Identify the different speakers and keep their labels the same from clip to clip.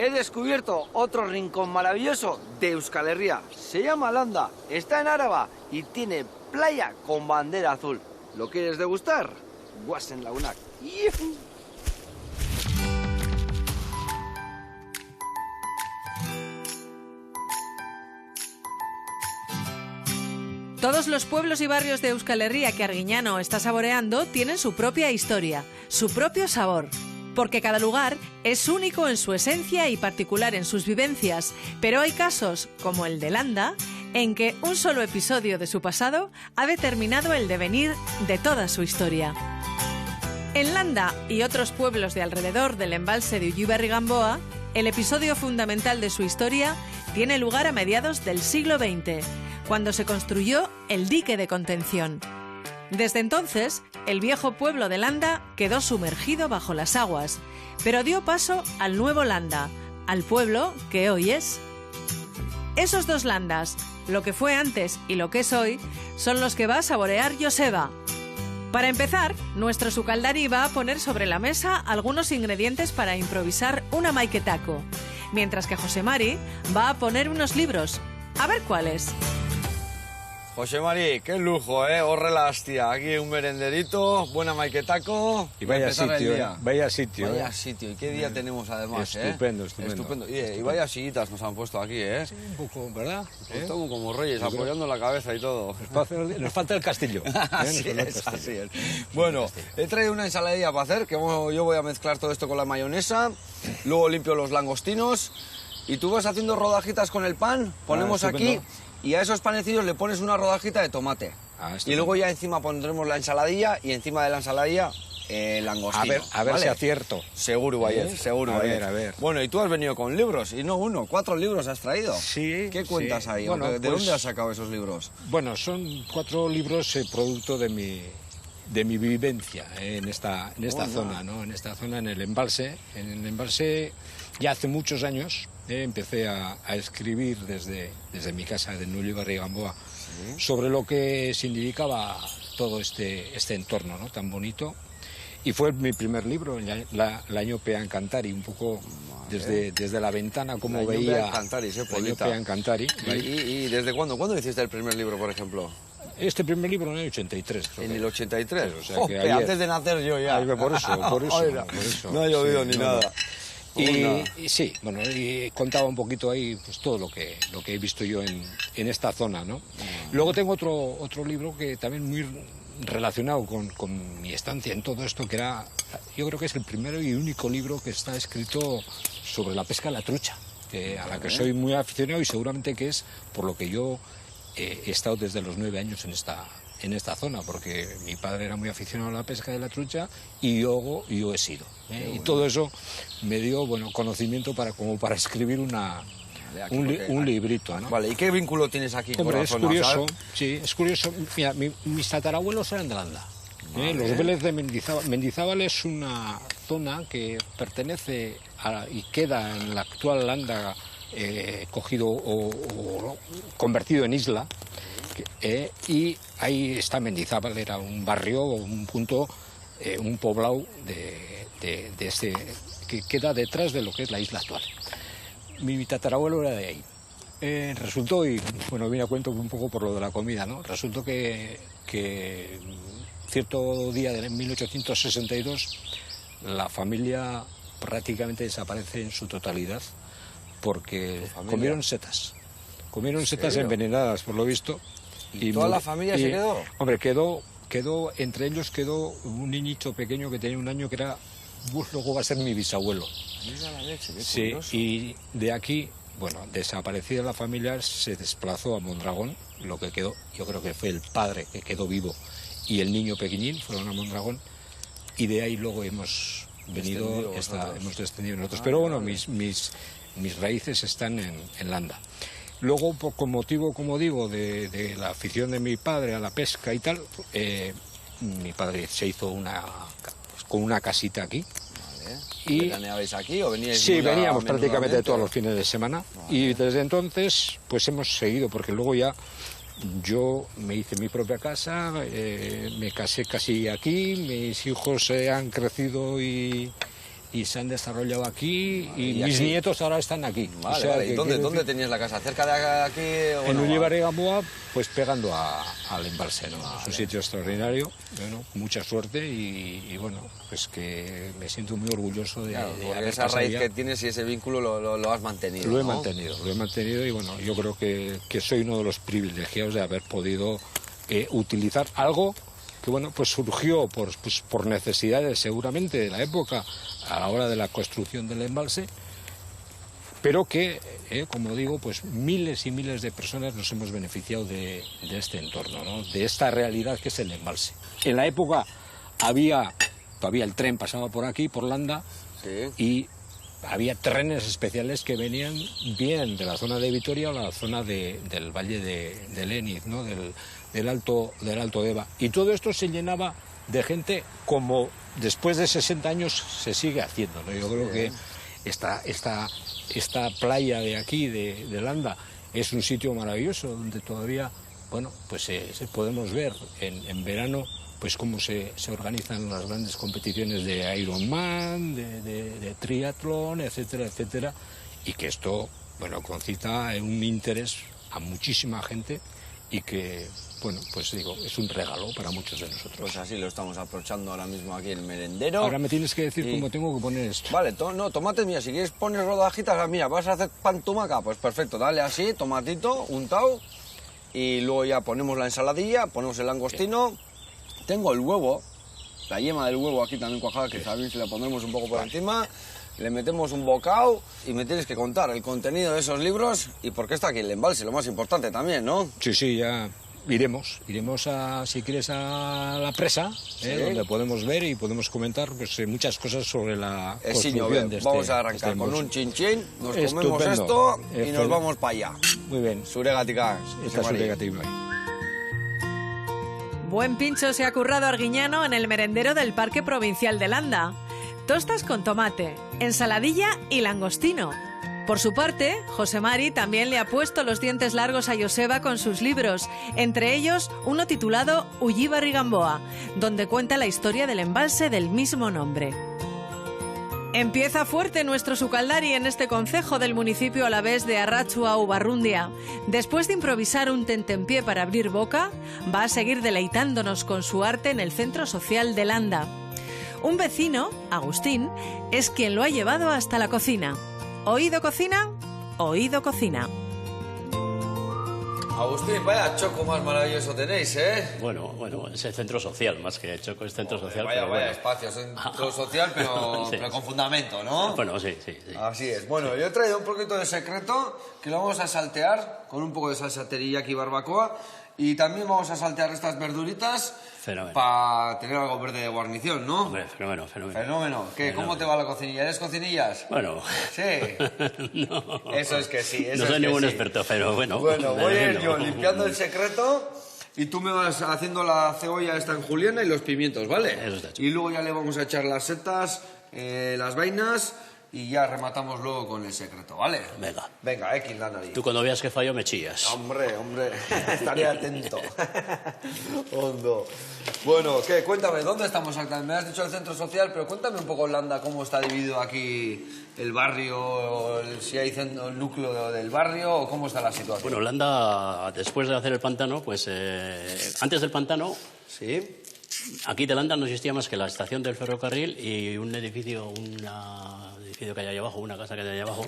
Speaker 1: he descubierto otro rincón maravilloso de Euskal Herria. Se llama Landa, está en Áraba y tiene playa con bandera azul. ¿Lo quieres degustar? Guasen Lagunak. ¡Yujú!
Speaker 2: Todos los pueblos y barrios de Euskal Herria que Arguiñano está saboreando tienen su propia historia, su propio sabor. Porque cada lugar es único en su esencia y particular en sus vivencias, pero hay casos, como el de Landa, en que un solo episodio de su pasado ha determinado el devenir de toda su historia. En Landa y otros pueblos de alrededor del embalse de Ullibarri-Gamboa, el episodio fundamental de su historia tiene lugar a mediados del siglo XX, cuando se construyó el dique de contención. Desde entonces, el viejo pueblo de Landa quedó sumergido bajo las aguas, pero dio paso al nuevo Landa, al pueblo que hoy es. Esos dos Landas, lo que fue antes y lo que es hoy, son los que va a saborear Joseba. Para empezar, nuestro sukaldari va a poner sobre la mesa algunos ingredientes para improvisar una maiketako, mientras que José Mari va a poner unos libros. A ver cuáles.
Speaker 1: José Mari, qué lujo, ¿eh? Horrela hostia. Aquí un merenderito, buena maiketako.
Speaker 3: Y vaya sitio, vaya sitio.
Speaker 1: Vaya sitio. ¿Y qué día tenemos además,
Speaker 3: estupendo, estupendo.
Speaker 1: Estupendo. Y vaya sillitas nos han puesto aquí, ¿eh?
Speaker 3: Sí, un poco, ¿verdad?
Speaker 1: Estamos como reyes, apoyando la cabeza y todo.
Speaker 3: Nos falta el castillo.
Speaker 1: Así es. Bueno, he traído una ensaladilla para hacer, que yo voy a mezclar todo esto con la mayonesa, luego limpio los langostinos, y tú vas haciendo rodajitas con el pan, ponemos aquí... Y a esos panecillos le pones una rodajita de tomate. Y luego ya encima pondremos la ensaladilla y encima de la ensaladilla el langostino.
Speaker 3: A ver, ¿vale? Si acierto.
Speaker 1: Seguro, Bayer, seguro, Bayer.
Speaker 3: A ver.
Speaker 1: Bueno, y tú has venido con libros, y no uno, 4 libros has traído.
Speaker 3: Sí.
Speaker 1: ¿Qué cuentas ahí?
Speaker 3: Bueno,
Speaker 1: ¿De dónde has sacado esos libros?
Speaker 3: Bueno, son 4 libros producto de mi vivencia en esta zona, ¿no? En esta zona, en el embalse. En el embalse ya hace muchos años empecé a escribir desde mi casa de Ullibarri-Gamboa sobre lo que significaba todo este entorno, ¿no? Tan bonito. Y fue mi primer libro, L'Año Pean Cantari, un poco desde la ventana, como veía L'Año Pean Cantari.
Speaker 1: ¿Y desde cuándo? ¿Cuándo hiciste el primer libro, por ejemplo?
Speaker 3: Este primer libro en el 83.
Speaker 1: ¿En el 83?
Speaker 3: O sea, que ayer,
Speaker 1: antes de nacer yo ya.
Speaker 3: Por eso.
Speaker 1: No ha llovido ni nada.
Speaker 3: Y sí, bueno, y contaba un poquito ahí pues todo lo que he visto yo en esta zona, ¿no? Luego tengo otro libro que también muy relacionado con mi estancia en todo esto, que era, yo creo que es el primero y único libro que está escrito sobre la pesca de la trucha, a la que soy muy aficionado y seguramente que es por lo que yo he estado desde los 9 años en esta zona, porque mi padre era muy aficionado a la pesca de la trucha y yo he sido. Y todo eso me dio conocimiento para escribir un librito, ¿no?
Speaker 1: Vale, ¿y qué vínculo tienes aquí con la zona?
Speaker 3: Curioso, sí, es curioso. Mira, mis tatarabuelos eran de Landa. Los Vélez de Mendizábal. Mendizábal es una zona que pertenece y queda en la actual Landa, cogido o convertido en isla. Y ahí está Mendizábal, era un barrio, un punto, un poblado de este, que queda detrás de lo que es la isla actual. Mi tatarabuelo era de ahí. Resultó, y bueno, vine a cuento un poco por lo de la comida, ¿no? Resultó que cierto día de 1862 la familia prácticamente desaparece en su totalidad porque comieron setas. Comieron setas envenenadas, por lo visto.
Speaker 1: ¿Y toda la familia se quedó?
Speaker 3: Hombre, entre ellos quedó un niñito pequeño que tenía 1 año que era, luego va a ser mi bisabuelo. Sí, y de aquí, desaparecida la familia, se desplazó a Mondragón, lo que quedó, yo creo que fue el padre que quedó vivo y el niño pequeñín fueron a Mondragón, y de ahí luego hemos venido, hemos descendido nosotros. Pero bueno, mis raíces están en Landa. Luego, con motivo, como digo, de la afición de mi padre a la pesca y tal, mi padre se hizo con una casita aquí.
Speaker 1: Vale. ¿Y veraneabais aquí o veníais?
Speaker 3: Sí, veníamos prácticamente todos los fines de semana. Vale. Y desde entonces, pues hemos seguido, porque luego ya yo me hice mi propia casa, me casé casi aquí, mis hijos han crecido y y se han desarrollado aquí y
Speaker 1: y
Speaker 3: mis
Speaker 1: aquí.
Speaker 3: nietos ahora están aquí.
Speaker 1: Vale,
Speaker 3: O sea,
Speaker 1: vale. ¿Y
Speaker 3: que
Speaker 1: dónde
Speaker 3: quiero decir,
Speaker 1: tenías la casa? ¿Cerca de aquí?
Speaker 3: en Ullibarri Gamboa, pues pegando al embalse, ¿no? Es un sitio extraordinario, bueno, mucha suerte y bueno, pues que me siento muy orgulloso de,
Speaker 1: Claro,
Speaker 3: de
Speaker 1: porque
Speaker 3: haber
Speaker 1: esa
Speaker 3: pasado
Speaker 1: raíz
Speaker 3: ya.
Speaker 1: que tienes y ese vínculo lo has mantenido.
Speaker 3: Lo he
Speaker 1: ¿no?
Speaker 3: mantenido y bueno, yo creo que soy uno de los privilegiados de haber podido utilizar algo que bueno, pues surgió por necesidades seguramente de la época a la hora de la construcción del embalse, pero que, como digo, pues miles y miles de personas nos hemos beneficiado de este entorno, ¿no? De esta realidad que es el embalse. En la época todavía el tren pasaba por aquí, por Landa,
Speaker 1: Sí.
Speaker 3: y había trenes especiales que venían bien de la zona de Vitoria o la zona del valle de Léniz, ¿no? del Alto Deva. Y todo esto se llenaba de gente como después de 60 años se sigue haciendo, ¿no? Yo creo que esta playa de aquí, de Landa, es un sitio maravilloso donde todavía, bueno, pues podemos ver en verano pues cómo se organizan las grandes competiciones de Ironman, de triatlón, etcétera, etcétera, y que esto, bueno, concita un interés a muchísima gente y que, bueno, pues digo, es un regalo para muchos de nosotros.
Speaker 1: Pues así lo estamos aprovechando ahora mismo aquí en el merendero.
Speaker 3: Ahora me tienes que decir
Speaker 1: Y-
Speaker 3: cómo tengo que poner esto.
Speaker 1: Vale, no, tomate, mira, si quieres poner rodajitas, mira, vas a hacer pan tumaca, pues perfecto, dale así, tomatito, untado, y luego ya ponemos la ensaladilla, ponemos el langostino, tengo el huevo, la yema del huevo aquí también cuajada, que sabéis, le pondremos un poco por encima, le metemos un bocado y me tienes que contar el contenido de esos libros y por qué está aquí el embalse, lo más importante también, ¿no?
Speaker 3: Sí, ya iremos si quieres, a la presa, donde podemos ver y podemos comentar pues, muchas cosas sobre la
Speaker 1: Esiño,
Speaker 3: construcción de este
Speaker 1: vamos a
Speaker 3: de
Speaker 1: arrancar
Speaker 3: este
Speaker 1: con
Speaker 3: embalse.
Speaker 1: un chinchín, nos comemos
Speaker 3: Estupendo.
Speaker 1: esto y nos vamos para allá.
Speaker 3: Muy bien,
Speaker 1: Zuregatika.
Speaker 3: esta es
Speaker 1: María.
Speaker 3: su negativa.
Speaker 2: Buen pincho se ha currado Arguiñano en el merendero del Parque Provincial de Landa. Tostas con tomate, ensaladilla y langostino. Por su parte, José Mari también le ha puesto los dientes largos a Joseba con sus libros, entre ellos uno titulado Ullibarri Gamboa, donde cuenta la historia del embalse del mismo nombre. Empieza fuerte nuestro Sucaldari en este concejo del municipio alavés de Arratsua Ubarrundia. Después de improvisar un tentempié para abrir boca, va a seguir deleitándonos con su arte en el Centro Social de Landa. Un vecino, Agustín, es quien lo ha llevado hasta la cocina. ¿Oído cocina? Oído cocina.
Speaker 1: Agustín, vaya choco más maravilloso tenéis, ¿eh?
Speaker 4: Bueno, es el centro social, más que Choco es centro social.
Speaker 1: Vaya,
Speaker 4: pero
Speaker 1: vaya
Speaker 4: bueno.
Speaker 1: espacio, centro social, pero,
Speaker 4: Sí.
Speaker 1: pero con fundamento, ¿no?
Speaker 4: Bueno, sí.
Speaker 1: Así es. Bueno, yo he traído un poquito de secreto que lo vamos a saltear con un poco de salsa teriyaki y barbacoa y también vamos a saltear estas verduritas
Speaker 4: Fenómeno.
Speaker 1: para tener algo verde de guarnición, ¿no?
Speaker 4: Hombre, fenómeno.
Speaker 1: Fenómeno. ¿Qué? ¿Cómo te va la cocinilla? ¿Eres cocinillas?
Speaker 4: Bueno.
Speaker 1: Sí.
Speaker 4: No.
Speaker 1: Eso es que sí. Eso
Speaker 4: No soy
Speaker 1: es que
Speaker 4: ningún
Speaker 1: sí.
Speaker 4: experto, pero bueno.
Speaker 1: Bueno, voy a ir yo
Speaker 4: Bueno.
Speaker 1: limpiando el secreto y tú me vas haciendo la cebolla esta en juliana y los pimientos, ¿vale?
Speaker 4: Eso está hecho.
Speaker 1: Y luego ya le vamos a echar las setas, las vainas y ya rematamos luego con el secreto, ¿vale?
Speaker 4: Venga.
Speaker 1: Venga, X la nariz.
Speaker 4: Tú cuando veas que fallo me chillas.
Speaker 1: Hombre, estaré atento. Hondo. Bueno, ¿qué? Cuéntame, ¿dónde estamos exactamente? Me has dicho el centro social, pero cuéntame un poco, Landa, cómo está dividido aquí el barrio, si hay el núcleo del barrio o cómo está la situación.
Speaker 4: Bueno, Landa, después de hacer el pantano, pues antes del pantano,
Speaker 1: Sí.
Speaker 4: aquí de Landa no existía más que la estación del ferrocarril y un edificio que hay ahí abajo, una casa que hay ahí abajo,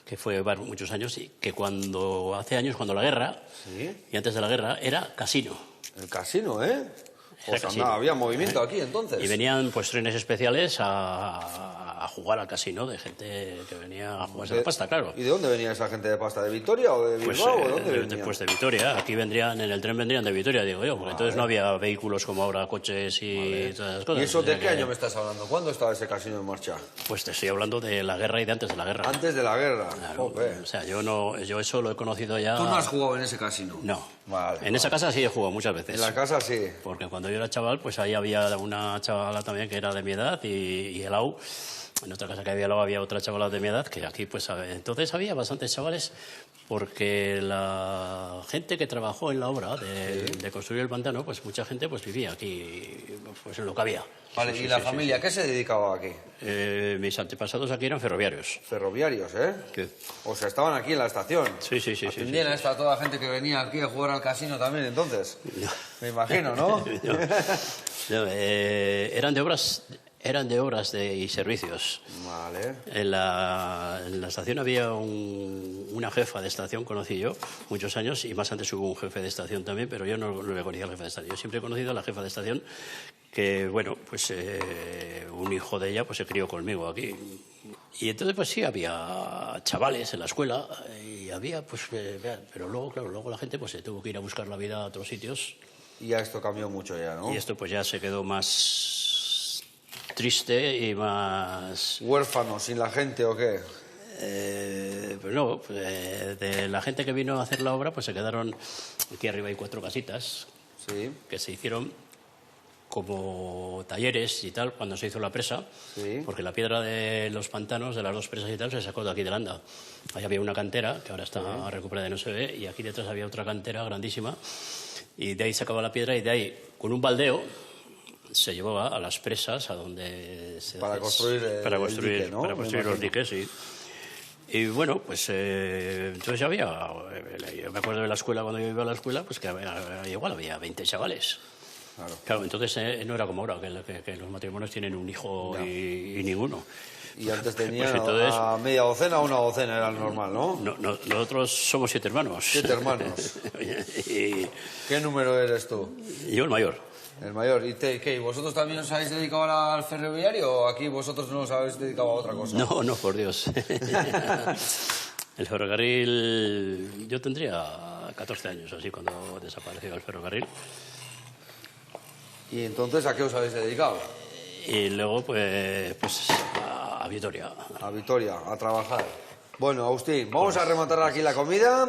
Speaker 4: que fue muchos años y que hace años, cuando la guerra, y antes de la guerra, era casino.
Speaker 1: El casino, ¿eh? Pues
Speaker 4: casino.
Speaker 1: anda, había movimiento aquí entonces.
Speaker 4: Y venían pues trenes especiales a jugar al casino de gente que venía a jugarse la pasta, claro.
Speaker 1: ¿Y de dónde venía esa gente de pasta? ¿De Vitoria o de
Speaker 4: Pues,
Speaker 1: Bilbao? ¿O de dónde venía?
Speaker 4: pues de Vitoria, aquí en el tren vendrían de Vitoria, digo yo, porque entonces no había vehículos como ahora, coches y todas esas cosas.
Speaker 1: ¿Y eso
Speaker 4: O sea
Speaker 1: de qué
Speaker 4: que-
Speaker 1: año me estás hablando? ¿Cuándo estaba ese casino en marcha?
Speaker 4: Pues te estoy hablando de la guerra y de antes de la guerra.
Speaker 1: Antes de la guerra.
Speaker 4: Claro,
Speaker 1: Joder.
Speaker 4: o sea, yo eso lo he conocido ya...
Speaker 1: ¿Tú no has jugado en ese casino?
Speaker 4: No.
Speaker 1: Vale,
Speaker 4: En esa casa sí he jugado muchas veces.
Speaker 1: En la casa sí.
Speaker 4: Porque cuando yo era chaval, pues ahí había una chavala también que era de mi edad y el AU en otra casa que había luego había otra chavala de mi edad, que aquí pues entonces había bastantes chavales, porque la gente que trabajó en la obra de construir el pantano, pues mucha gente pues vivía aquí, pues en lo que había.
Speaker 1: Vale,
Speaker 4: Sí,
Speaker 1: ¿y
Speaker 4: sí,
Speaker 1: la
Speaker 4: sí,
Speaker 1: familia qué se dedicaba aquí?
Speaker 4: Mis antepasados aquí eran ferroviarios.
Speaker 1: Ferroviarios, ¿eh?
Speaker 4: ¿Qué?
Speaker 1: O sea, estaban aquí en la estación.
Speaker 4: Sí.
Speaker 1: Atendían a esta toda la gente que venía aquí a jugar al casino también, entonces.
Speaker 4: No.
Speaker 1: Me imagino, ¿no?
Speaker 4: No, eran de obras y servicios.
Speaker 1: Vale.
Speaker 4: En la estación había una jefa de estación, conocí yo, muchos años, y más antes hubo un jefe de estación también, pero yo no le conocía al jefe de estación. Yo siempre he conocido a la jefa de estación, que, bueno, pues un hijo de ella pues se crió conmigo aquí. Y entonces, pues sí, había chavales en la escuela, y había, pues, pero luego, claro, luego la gente pues se tuvo que ir a buscar la vida a otros sitios.
Speaker 1: Y ya esto cambió mucho ya, ¿no?
Speaker 4: Y esto pues ya se quedó más triste y más...
Speaker 1: ¿Huérfanos, sin la gente o qué?
Speaker 4: Pues no, de la gente que vino a hacer la obra, pues se quedaron... Aquí arriba hay 4 casitas
Speaker 1: Sí.
Speaker 4: que se hicieron como talleres y tal cuando se hizo la presa,
Speaker 1: Sí.
Speaker 4: porque la piedra de los pantanos, de las 2 presas y tal, se sacó de aquí de Landa. Ahí había una cantera, que ahora está recuperada y no se ve, y aquí detrás había otra cantera grandísima, y de ahí sacaba la piedra y de ahí, con un baldeo, se llevaba a las presas, a donde se
Speaker 1: Para construir el dique, ¿no?
Speaker 4: Para construir los diques, sí. Y bueno, pues entonces ya había... Yo me acuerdo de la escuela, cuando yo iba a la escuela, pues que igual había 20 chavales. Claro, entonces no era como ahora, que los matrimonios tienen un hijo y ninguno.
Speaker 1: Y antes tenían
Speaker 4: Pues entonces,
Speaker 1: a media docena o una docena, era normal, ¿no?
Speaker 4: Nosotros somos 7 hermanos.
Speaker 1: 7 hermanos.
Speaker 4: y
Speaker 1: ¿Qué número eres tú?
Speaker 4: yo el mayor.
Speaker 1: El mayor. ¿Y qué? ¿Vosotros también os habéis dedicado al ferroviario o aquí vosotros no os habéis dedicado a otra cosa?
Speaker 4: No, por Dios. El ferrocarril... Yo tendría 14 años así cuando desapareció el ferrocarril.
Speaker 1: ¿Y entonces a qué os habéis dedicado?
Speaker 4: Y luego, pues a Vitoria.
Speaker 1: A Vitoria, a trabajar. Bueno, Agustín, vamos a rematar aquí la comida.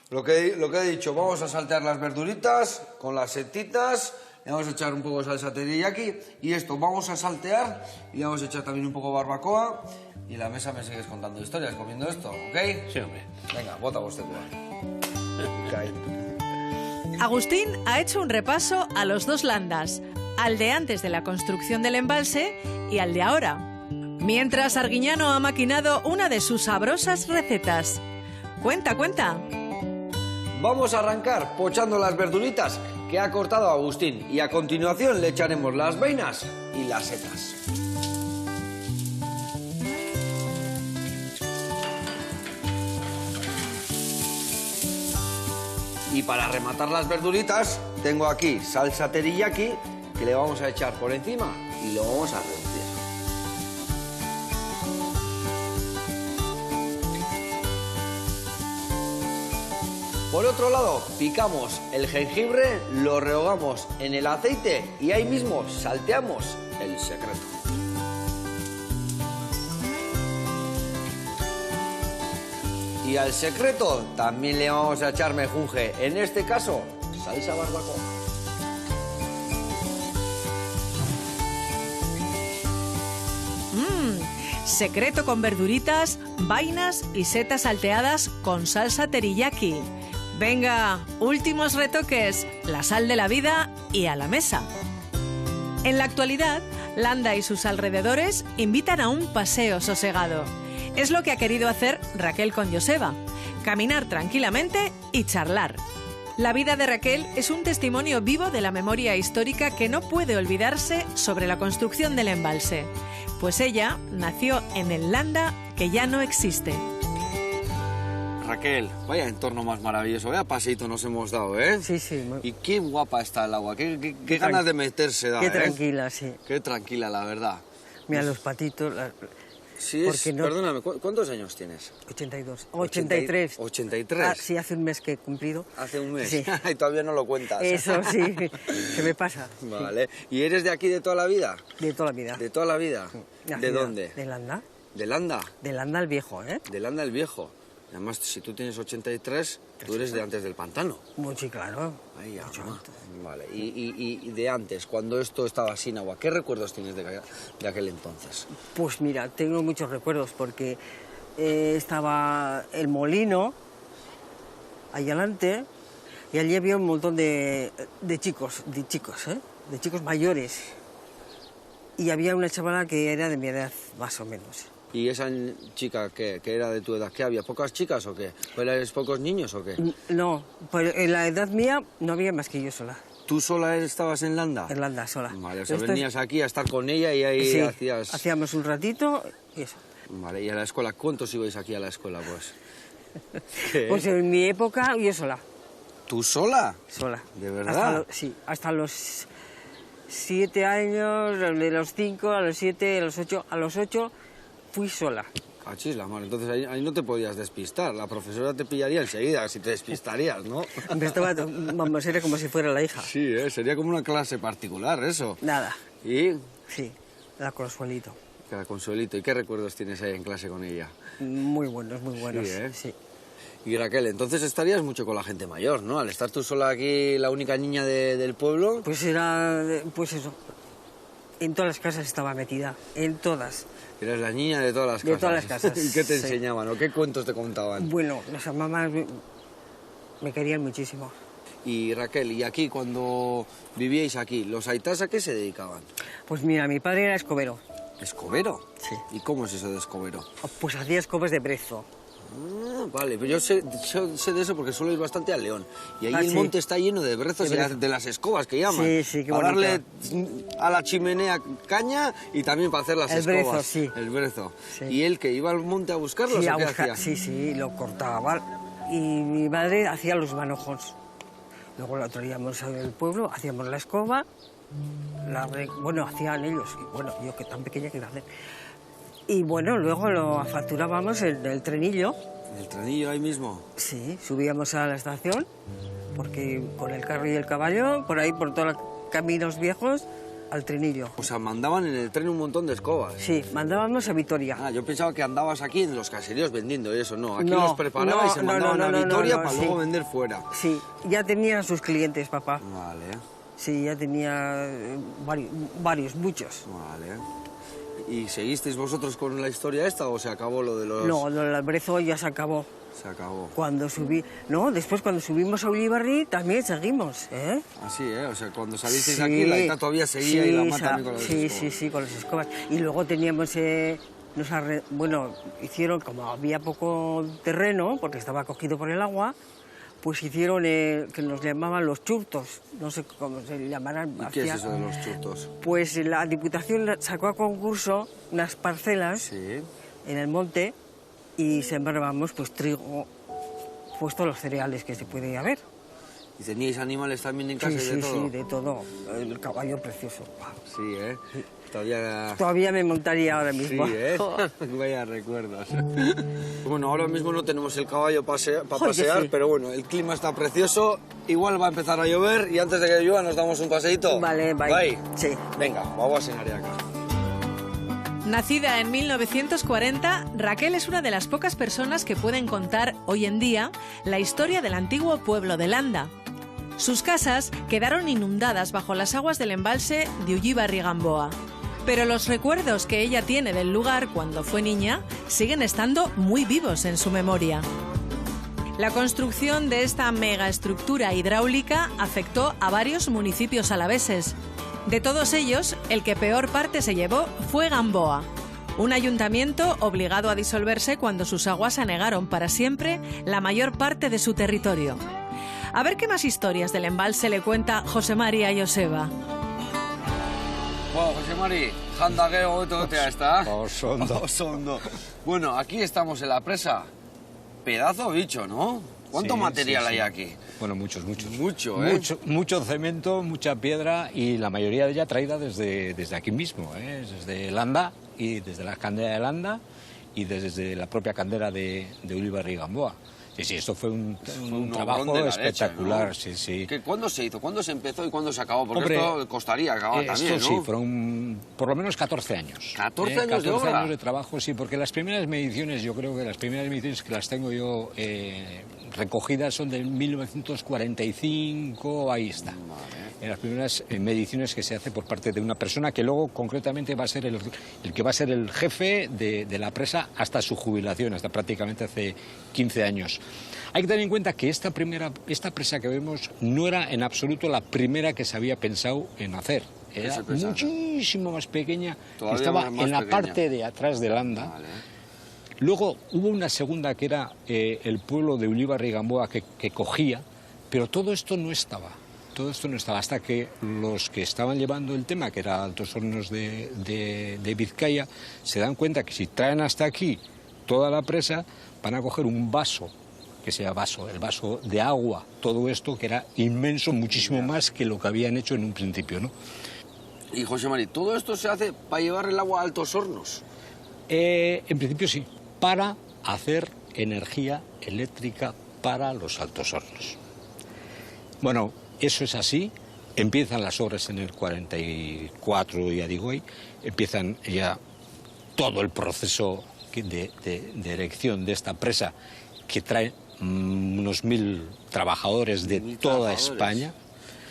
Speaker 1: Lo que he dicho, vamos a saltear las verduritas con las setitas. Le vamos a echar un poco de salsa teriyaki. Y esto vamos a saltear y vamos a echar también un poco de barbacoa. Y en la mesa me sigues contando historias comiendo esto, ¿ok?
Speaker 4: Sí, hombre.
Speaker 1: Venga, bota usted.
Speaker 2: Agustín ha hecho un repaso a los 2 landas, al de antes de la construcción del embalse y al de ahora. Mientras Arguiñano ha maquinado una de sus sabrosas recetas. Cuenta.
Speaker 1: Vamos a arrancar pochando las verduritas que ha cortado Agustín. Y a continuación le echaremos las vainas y las setas. Y para rematar las verduritas, tengo aquí salsa teriyaki que le vamos a echar por encima y lo vamos a reducir. Por otro lado, picamos el jengibre, lo rehogamos en el aceite y ahí mismo salteamos el secreto. Y al secreto también le vamos a echar mejunje, en este caso, salsa barbacoa.
Speaker 2: Secreto con verduritas, vainas y setas salteadas con salsa teriyaki. Venga, últimos retoques, la sal de la vida y a la mesa. En la actualidad, Landa y sus alrededores invitan a un paseo sosegado. Es lo que ha querido hacer Raquel con Joseba, caminar tranquilamente y charlar. La vida de Raquel es un testimonio vivo de la memoria histórica que no puede olvidarse sobre la construcción del embalse, pues ella nació en el Landa que ya no existe.
Speaker 1: Raquel, vaya entorno más maravilloso, vaya paseito nos hemos dado, ¿eh?
Speaker 5: Sí.
Speaker 1: Y qué guapa está el agua, qué ganas de meterse da,
Speaker 5: Qué
Speaker 1: ¿eh?
Speaker 5: tranquila, sí.
Speaker 1: Qué tranquila, la verdad.
Speaker 5: Mira los patitos,
Speaker 1: Sí,
Speaker 5: porque no-
Speaker 1: perdóname, ¿cuántos años tienes?
Speaker 5: 82, 83.
Speaker 1: 83.
Speaker 5: Ah, sí, hace un mes que he cumplido.
Speaker 1: Hace un mes.
Speaker 5: Sí.
Speaker 1: Y todavía no lo cuentas.
Speaker 5: Eso sí, se me pasa.
Speaker 1: Vale. ¿Y eres de aquí de toda la vida?
Speaker 5: De toda la vida.
Speaker 1: ¿De toda la vida?
Speaker 5: Nacida
Speaker 1: ¿De dónde?
Speaker 5: De Landa.
Speaker 1: ¿De Landa?
Speaker 5: De Landa el viejo, ¿eh?
Speaker 1: De Landa el Viejo. Además, si tú tienes 83, tú eres de antes del pantano.
Speaker 5: Muy claro.
Speaker 1: Ahí ya,
Speaker 5: Mucho
Speaker 1: ¿no?
Speaker 5: antes.
Speaker 1: Vale. Y de antes, cuando esto estaba sin agua, ¿qué recuerdos tienes de aquel entonces?
Speaker 5: Pues mira, tengo muchos recuerdos porque estaba el molino ahí adelante y allí había un montón de chicos mayores. Y había una chavala que era de mi edad, más o menos.
Speaker 1: ¿Y esa chica que era de tu edad, qué había? ¿Pocas chicas o qué? ¿Eres pocos niños o qué?
Speaker 5: No, pues en la edad mía no había más que yo sola.
Speaker 1: ¿Tú sola estabas en Landa?
Speaker 5: En Landa, sola.
Speaker 1: Vale, o sea,
Speaker 5: Esto
Speaker 1: venías aquí a estar con ella y ahí
Speaker 5: sí,
Speaker 1: hacías...
Speaker 5: hacíamos un ratito y eso.
Speaker 1: Vale, ¿y a la escuela? ¿Cuántos ibais aquí a la escuela, pues? ¿Qué?
Speaker 5: Pues en mi época yo sola.
Speaker 1: ¿Tú sola?
Speaker 5: Sola.
Speaker 1: ¿De verdad?
Speaker 5: Sí, hasta los 7 años, de los 5 a los 7, a los 8 fui sola.
Speaker 1: Cachis la mano, entonces ahí no te podías despistar. La profesora te pillaría enseguida si te despistarías, ¿no?
Speaker 5: Vamos, era como si fuera la hija.
Speaker 1: Sí, sería como una clase particular eso.
Speaker 5: Nada,
Speaker 1: ¿Y?
Speaker 5: sí, la Consuelito.
Speaker 1: Cada Consuelito. ¿Y qué recuerdos tienes ahí en clase con ella?
Speaker 5: Muy buenos,
Speaker 1: ¿eh?
Speaker 5: sí.
Speaker 1: Y Raquel, entonces estarías mucho con la gente mayor, ¿no? Al estar tú sola aquí, la única niña del pueblo.
Speaker 5: Pues era, pues eso, en todas las casas estaba metida, en todas.
Speaker 1: Eras la niña de todas las casas.
Speaker 5: De todas las casas.
Speaker 1: ¿Y qué te
Speaker 5: sí.
Speaker 1: enseñaban o qué cuentos te contaban?
Speaker 5: Bueno, las mamás me querían muchísimo.
Speaker 1: Y Raquel, y aquí cuando vivíais aquí, ¿los aitás a qué se dedicaban?
Speaker 5: Pues mira, mi padre era escobero.
Speaker 1: ¿Escobero?
Speaker 5: Sí.
Speaker 1: ¿Y cómo es eso de escobero?
Speaker 5: Pues hacía escobas de brezo.
Speaker 1: Ah, vale, pero yo sé de eso porque suelo ir bastante a León. Y ahí el
Speaker 5: sí.
Speaker 1: monte está lleno de brezos
Speaker 5: De
Speaker 1: y
Speaker 5: brezo.
Speaker 1: de las escobas que llaman.
Speaker 5: Sí, sí, qué
Speaker 1: para
Speaker 5: bonito.
Speaker 1: darle a la chimenea caña y también para hacer las
Speaker 5: El
Speaker 1: escobas.
Speaker 5: brezo, sí.
Speaker 1: El brezo.
Speaker 5: Sí.
Speaker 1: ¿Y él que iba al monte a buscarlos
Speaker 5: Sí,
Speaker 1: o
Speaker 5: a
Speaker 1: qué
Speaker 5: buscar,
Speaker 1: hacía?
Speaker 5: sí, lo cortaba. Y mi madre hacía los manojos. Luego lo traíamos al pueblo, hacíamos la escoba, bueno, hacían ellos, y bueno, yo que tan pequeña que iba a hacer. Y bueno, luego lo facturábamos en el trenillo.
Speaker 1: ¿El trenillo ahí mismo?
Speaker 5: Sí, subíamos a la estación, porque con el carro y el caballo, por ahí, por todos los caminos viejos, al trenillo.
Speaker 1: O sea, mandaban en el tren un montón de escobas.
Speaker 5: Sí, mandábamos a Vitoria.
Speaker 1: Ah, yo pensaba que andabas aquí en los caseríos vendiendo eso, no. Aquí
Speaker 5: No,
Speaker 1: los preparabais y se
Speaker 5: no,
Speaker 1: mandaban a
Speaker 5: no,
Speaker 1: Vitoria
Speaker 5: no,
Speaker 1: para
Speaker 5: sí.
Speaker 1: luego vender fuera.
Speaker 5: Sí, ya tenía sus clientes, papá.
Speaker 1: Vale,
Speaker 5: Sí, ya tenía varios, muchos.
Speaker 1: vale. ¿Y seguisteis vosotros con la historia esta o se acabó lo de los...?
Speaker 5: No, el brezo ya se acabó.
Speaker 1: Se acabó.
Speaker 5: Cuando subí... No, después cuando subimos a Ulibarri también seguimos, ¿eh?
Speaker 1: Así, O sea, cuando salisteis
Speaker 5: Sí.
Speaker 1: aquí, la Ita todavía seguía y la Mata también con las
Speaker 5: sí,
Speaker 1: escobas.
Speaker 5: sí, con las escobas. Y luego teníamos... bueno, hicieron, como había poco terreno, porque estaba cogido por el agua, pues hicieron que nos llamaban los churtos, no sé cómo se llamarán.
Speaker 1: ¿Y qué es eso de los churtos?
Speaker 5: Pues la Diputación sacó a concurso unas parcelas
Speaker 1: Sí.
Speaker 5: en el monte y sembrábamos pues trigo, pues todos los cereales que se puede haber.
Speaker 1: ¿Y teníais animales también en casa
Speaker 5: Sí,
Speaker 1: y de todo?
Speaker 5: sí, de todo. El caballo precioso.
Speaker 1: Sí, Todavía...
Speaker 5: Todavía me montaría ahora
Speaker 1: Sí,
Speaker 5: mismo.
Speaker 1: Vaya recuerdos. Bueno, ahora mismo no tenemos el caballo para
Speaker 5: Joder,
Speaker 1: pasear,
Speaker 5: sí.
Speaker 1: pero bueno, el clima está precioso. Igual va a empezar a llover y antes de que llueva nos damos un paseíto.
Speaker 5: Vale, bye.
Speaker 1: Bye.
Speaker 5: Sí.
Speaker 1: Venga, vamos a cenar acá.
Speaker 2: Nacida en 1940, Raquel es una de las pocas personas que pueden contar hoy en día la historia del antiguo pueblo de Landa. Sus casas quedaron inundadas bajo las aguas del embalse de Ullibarri-Gamboa. Pero los recuerdos que ella tiene del lugar cuando fue niña siguen estando muy vivos en su memoria. La construcción de esta megaestructura hidráulica afectó a varios municipios alaveses. De todos ellos, el que peor parte se llevó fue Gamboa, un ayuntamiento obligado a disolverse cuando sus aguas anegaron para siempre la mayor parte de su territorio. A ver qué más historias del embalse le cuenta José María Joseba.
Speaker 1: Bueno, José Mari, janda gero gototea, ¿está?
Speaker 3: Osondo.
Speaker 1: Osondo. Bueno, aquí estamos en la presa. Pedazo bicho, ¿no? ¿Cuánto
Speaker 3: Sí,
Speaker 1: material
Speaker 3: sí,
Speaker 1: hay
Speaker 3: sí.
Speaker 1: aquí?
Speaker 3: Bueno, muchos.
Speaker 1: Mucho, ¿eh?
Speaker 3: Mucho cemento, mucha piedra y la mayoría de ella traída desde aquí mismo, desde Landa y desde la candera de Landa y desde la propia candera de Ullibarri-Gamboa. Sí, esto fue un
Speaker 1: un
Speaker 3: trabajo
Speaker 1: obrón de la
Speaker 3: espectacular,
Speaker 1: leche, ¿no?
Speaker 3: sí.
Speaker 1: ¿Cuándo se hizo? ¿Cuándo se empezó y cuándo se acabó? Porque
Speaker 3: Hombre,
Speaker 1: esto costaría acabar también,
Speaker 3: esto
Speaker 1: ¿no?
Speaker 3: sí, fueron por lo menos 14 años.
Speaker 1: 14 años de
Speaker 3: 14
Speaker 1: obra.
Speaker 3: años de trabajo, sí, porque las primeras mediciones, yo creo que las primeras mediciones que las tengo yo recogidas son de 1945, ahí está. En las primeras mediciones que se hace por parte de una persona que luego concretamente va a ser el que va a ser el jefe de la presa hasta su jubilación, hasta prácticamente hace 15 años. Hay que tener en cuenta que esta presa que vemos no era en absoluto la primera que se había pensado en hacer. Era muchísimo más pequeña,
Speaker 1: Todavía
Speaker 3: estaba
Speaker 1: más
Speaker 3: en la
Speaker 1: pequeña.
Speaker 3: parte de atrás de Landa.
Speaker 1: Vale.
Speaker 3: Luego hubo una segunda que era el pueblo de Ullíbar y Gamboa que cogía, pero todo esto no estaba. Todo esto no estaba hasta que los que estaban llevando el tema, que era Altos Hornos de Vizcaya, se dan cuenta que si traen hasta aquí toda la presa, van a coger un vaso, que sea el vaso de agua, todo esto que era inmenso, muchísimo más que lo que habían hecho en un principio, ¿no?
Speaker 1: Y José Mari, ¿todo esto se hace para llevar el agua a Altos Hornos?
Speaker 3: En principio sí, para hacer energía eléctrica para los Altos Hornos. Bueno, eso es así, empiezan las obras en el 44, ya digo hoy, empiezan ya todo el proceso de erección de esta presa que trae unos 1000 trabajadores de toda España.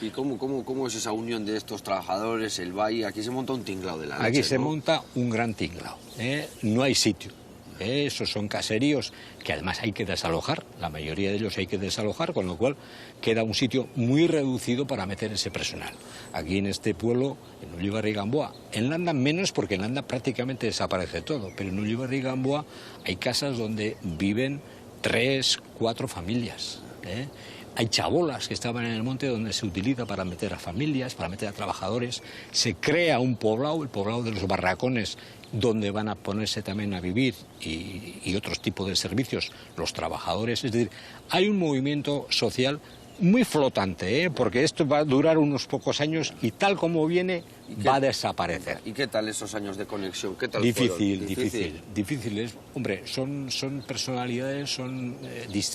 Speaker 1: ¿Y cómo es esa unión de estos trabajadores, el valle? Aquí se monta un tinglado de la leche,
Speaker 3: Aquí se
Speaker 1: ¿no?
Speaker 3: monta un gran tinglado, no hay sitio. Esos son caseríos que además hay que desalojar, la mayoría de ellos hay que desalojar, con lo cual queda un sitio muy reducido para meter ese personal. Aquí en este pueblo, en Ullíbar y Gamboa, en Landa menos porque en Landa prácticamente desaparece todo, pero en Ullíbar y Gamboa hay casas donde viven 3, 4 familias. Hay chabolas que estaban en el monte donde se utiliza para meter a familias, para meter a trabajadores. Se crea un poblado, el poblado de los barracones, donde van a ponerse también a vivir y otros tipos de servicios los trabajadores. Es decir, hay un movimiento social muy flotante, porque esto va a durar unos pocos años y tal como viene va a desaparecer.
Speaker 1: ¿Y qué tal esos años de conexión? ¿Qué tal
Speaker 3: Difíciles. Hombre, son personalidades, son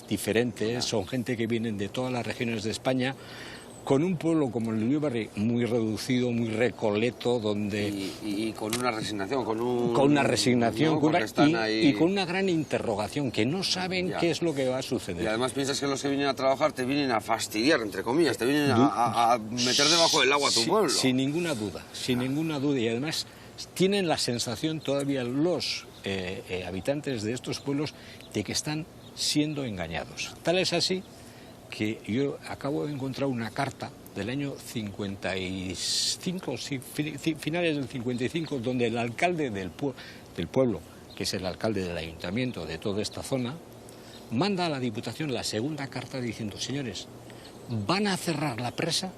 Speaker 3: diferentes, son gente que vienen de todas las regiones de España, con un pueblo como el Ullíbarri muy reducido, muy recoleto, donde...
Speaker 1: Y con una resignación, con
Speaker 3: una resignación,
Speaker 1: ¿no?
Speaker 3: y con una gran interrogación, que no saben qué es lo que va a suceder.
Speaker 1: Y además piensas que los que vienen a trabajar te vienen a fastidiar, entre comillas, te vienen a meter debajo del agua a tu pueblo.
Speaker 3: Sin ninguna duda, y además tienen la sensación todavía los habitantes de estos pueblos de que están siendo engañados. Tal es así que yo acabo de encontrar una carta del año 55, finales del 55, donde el alcalde del pueblo, que es el alcalde del ayuntamiento de toda esta zona, manda a la Diputación la segunda carta diciendo: señores, van a cerrar la presa